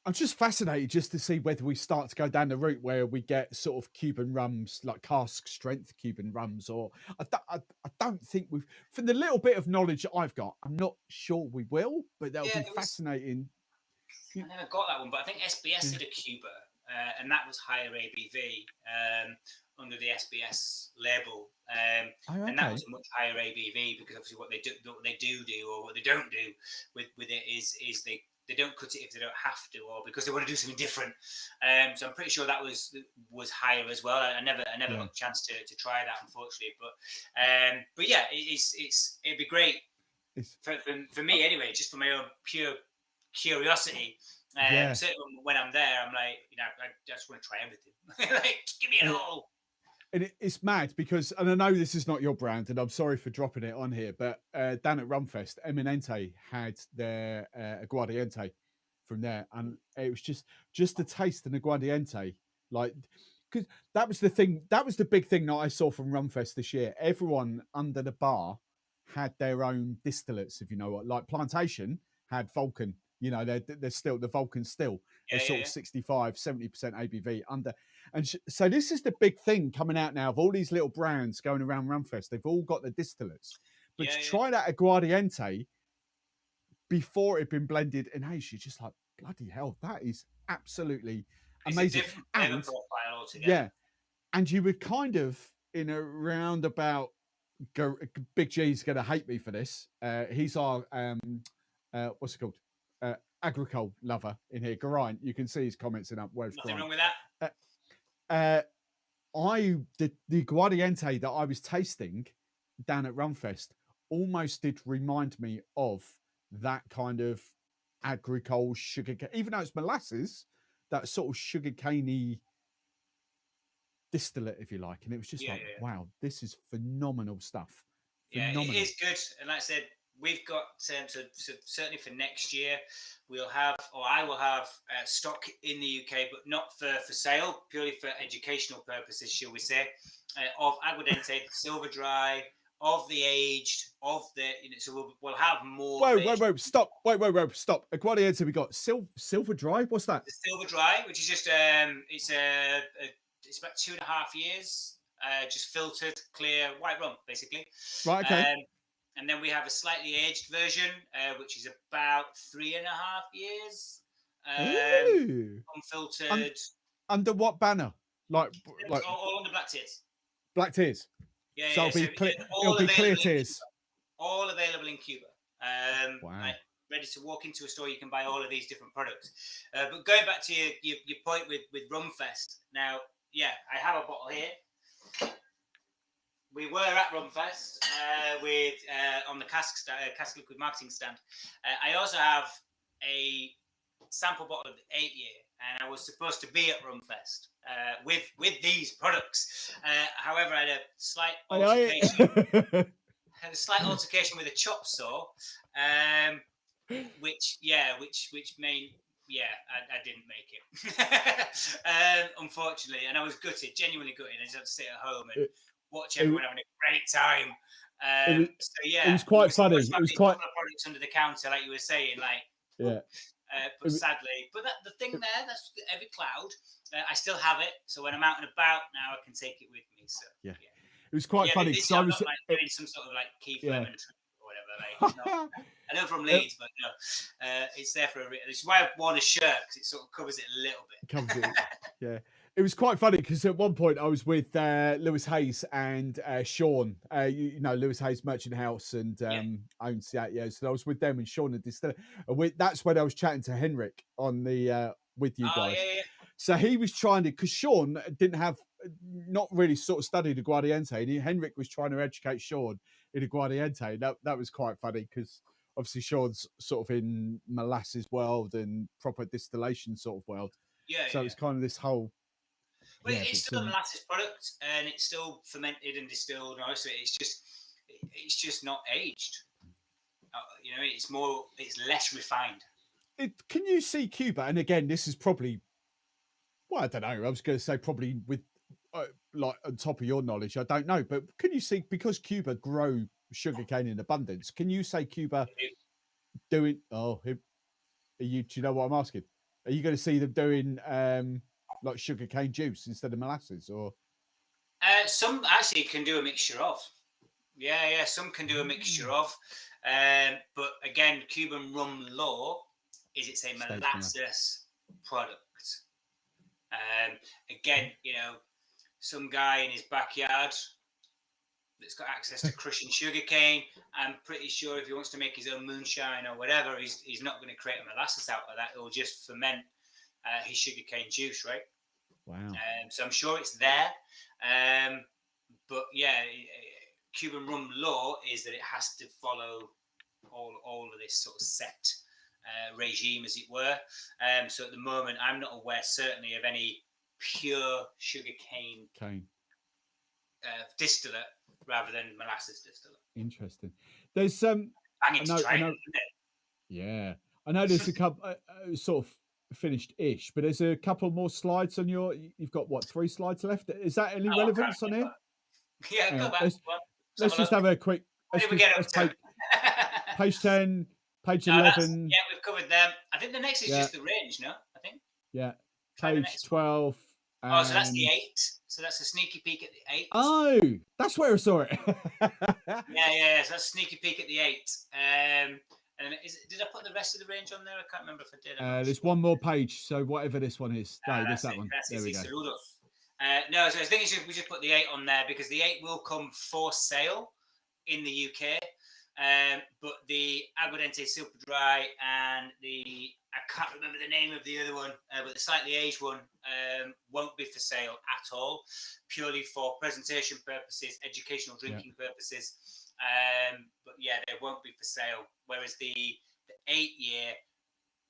I'm just fascinated just to see whether we start to go down the route where we get sort of Cuban rums, like cask strength Cuban rums, or I don't think we've, from the little bit of knowledge that I've got, I'm not sure we will, but that'll be fascinating. I never got that one, but I think SBS did a Cuba, and that was higher ABV under the SBS label, and that was a much higher ABV because obviously what they do or what they don't do with it is they don't cut it if they don't have to, or because they want to do something different. So I'm pretty sure that was higher as well. I never got a chance to try that, unfortunately. But yeah, it'd be great for me anyway, just for my own pure curiosity. Certainly when I'm there, I'm like, I just want to try everything. Like, give me it all. And it's mad because, and I know this is not your brand, and I'm sorry for dropping it on here, but down at Rumfest, Eminente had their Aguardiente from there, and it was just the taste of Aguardiente, like, because that was the thing, that was the big thing that I saw from Rumfest this year. Everyone under the bar had their own distillates, if you know what, like Plantation had Vulcan. They're still the Vulcan still. They're sort of 65, 70% ABV under. And so this is the big thing coming out now of all these little brands going around Rumfest. They've all got the distillates. But to try that Aguardiente before it had been blended in age, you're just like, bloody hell, that is absolutely amazing. It's a different flavor profile altogether. Yeah. And you would kind of, in a roundabout, Big G's going to hate me for this. He's our, what's it called? Agricole lover in here. Geraint, you can see his comments in up. Nothing wrong with that. The Aguardiente that I was tasting down at Rumfest almost did remind me of that kind of agricole sugar, even though it's molasses, that sort of sugarcaney distillate, if you like. And it was just wow, this is phenomenal stuff. Phenomenal. Yeah, it is good. And like I said, we've got so certainly for next year, I will have stock in the UK, but not for sale, purely for educational purposes, shall we say, of Aguardiente, silver dry, of the aged, of the, so we'll have more. Whoa, stop. Stop. Aguardiente, we got silver dry. What's that? The silver dry, which is just, it's about 2.5 years, just filtered, clear, white rum, basically. Right, okay. And then we have a slightly aged version, which is about 3.5 years. Unfiltered. Under what banner? Like all under Black Tears. Black Tears. Yeah, so it'll be clear. It'll be clear tears. All available in Cuba. Wow. Like, ready to walk into a store, you can buy all of these different products. But going back to your point with Rumfest. Now, I have a bottle here. We were at Rumfest with on the cask liquid marketing stand. I also have a sample bottle of the 8-year, and I was supposed to be at Rumfest with these products. However, I had a slight altercation. Had a slight altercation with a chop saw, which made. I didn't make it, unfortunately, and I was gutted, genuinely gutted. I just had to sit at home and watch everyone having a great time. It was quite funny. It was quite products under the counter, like you were saying, but sadly, the thing there, that's every cloud. I still have it, so when I'm out and about now, I can take it with me. So it was quite funny because I was doing some sort of Keith Lemon or whatever. I know from Leeds, but no, it's there for a reason. It's why I've worn a shirt, because it sort of covers it a little bit. Yeah. It was quite funny because at one point I was with Lewis Hayes and Sean, Lewis Hayes Merchant House and owns that. Yeah, so I was with them and Sean and Distillery. That's when I was chatting to Henrik on the with you guys. Yeah. So he was trying to, because Sean not really sort of studied Aguardiente, and Henrik was trying to educate Sean in Aguardiente. That was quite funny because obviously Sean's sort of in molasses world and proper distillation sort of world. So it's kind of this whole. Well, Yeah, but it's still a molasses product, and it's still fermented and distilled. And obviously, it's just not aged. It's less refined. can you see Cuba? And again, this is probably, well, I don't know. I was going to say probably with like on top of your knowledge, I don't know. But can you see, because Cuba grow sugarcane in abundance? Can you say Cuba doing? Oh, are you? Do you know what I'm asking? Are you going to see them doing like sugarcane juice instead of molasses, or? Some actually can do a mixture of. Yeah. Some can do a mixture of. But again, Cuban rum law is it's a molasses product. Again, some guy in his backyard that's got access to crushing sugarcane. I'm pretty sure if he wants to make his own moonshine or whatever, he's not going to create a molasses out of that. He'll just ferment his sugarcane juice, right? Wow. So I'm sure it's there. But yeah, Cuban rum law is that it has to follow all of this sort of set regime, as it were. So at the moment, I'm not aware, certainly, of any pure sugarcane distillate rather than molasses distillate. Interesting. There's I know. Yeah, I know there's a couple sort of finished-ish, but there's a couple more slides on your. You've got what, 3 slides left? Is that any relevance on here? Yeah, go back. Let's just have a quick. What did we get up to? Page 10, page 11. Yeah, we've covered them. I think the next is just the range, no? I think. Yeah. Page 12. Oh, so that's the 8. So that's a sneaky peek at the 8. Oh, that's where I saw it. Yeah. So that's a sneaky peek at the 8. And did I put the rest of the range on there? I can't remember if I did. There's one more page. So whatever this one is. No, that's that one. There we go. No, so I think we just put the 8 on there because the 8 will come for sale in the UK. But the Aguardiente Super Dry and I can't remember the name of the other one, but the slightly aged one won't be for sale at all, purely for presentation purposes, educational drinking purposes. But yeah, they won't be for sale. Whereas the 8-year,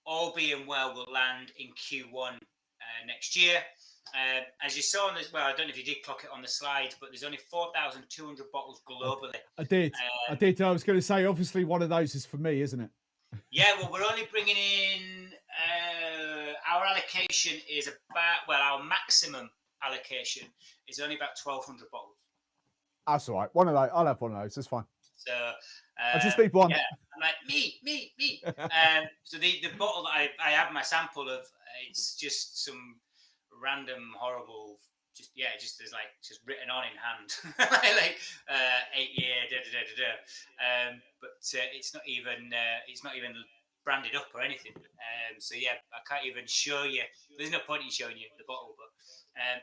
all being well, will land in Q1 next year. As you saw on this, well, I don't know if you did clock it on the slide, but there's only 4,200 bottles globally. I did. I was going to say, obviously, one of those is for me, isn't it? Yeah, well, we're only bringing in our allocation is our maximum allocation is only about 1,200 bottles. That's all right. One of those, I'll have one of those. That's fine. So I just need one. Yeah, I'm like me. So the bottle that I have my sample of, it's just some random horrible. Just there's just written on in hand, 8-year, but it's not even branded up or anything. So yeah, I can't even show you. There's no point in showing you the bottle, but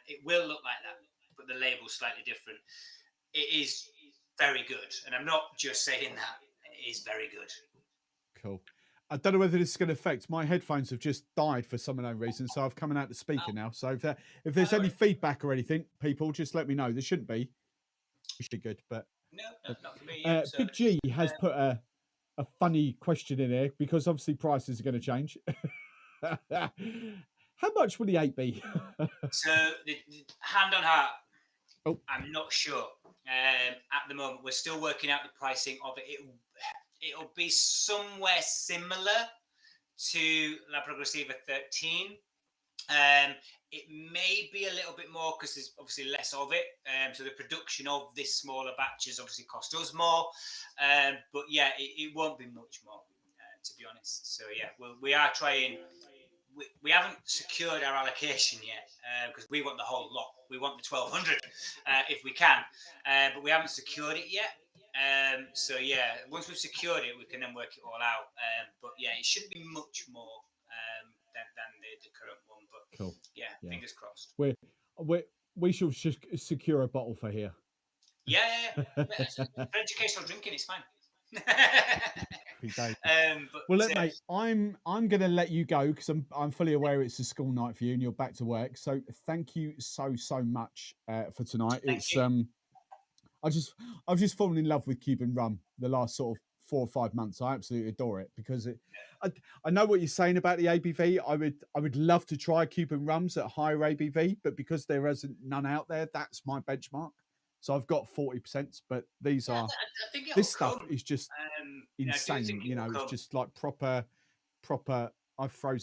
it will look like that, but the label's slightly different. It is very good, and I'm not just saying that. It is very good. Cool. I don't know whether this is going to affect. My headphones have just died for some unknown reason, so I've coming out the speaker now. So if there's any feedback or anything, people just let me know. There shouldn't be. It should be good, but no, not for me. Big G has put a funny question in here because obviously prices are going to change. How much will the 8 be? So, hand on heart, I'm not sure. At the moment, we're still working out the pricing of it. It'll be somewhere similar to La Progresiva 13. It may be a little bit more because there's obviously less of it. So the production of this smaller batches obviously cost us more. But yeah, it won't be much more, to be honest. So yeah, we are trying. We haven't secured our allocation yet because we want the whole lot. We want the 1,200 if we can, but we haven't secured it yet. So yeah, once we've secured it, we can then work it all out. But yeah, it shouldn't be much more than the current one. But cool. Yeah, fingers crossed. We should secure a bottle for here. Yeah. For educational drinking, it's fine. Mate, I'm going to let you go because I'm fully aware it's a school night for you and you're back to work. So thank you so much for tonight. I've just fallen in love with Cuban rum the last sort of 4 or 5 months. I absolutely adore it because I know what you're saying about the ABV. I would love to try Cuban rums at higher ABV, but because there isn't none out there, that's my benchmark. So I've got 40%, but these Yeah, are I think it'll this stuff come. is just I do insane. think it'll It's come. just like proper. I've frozen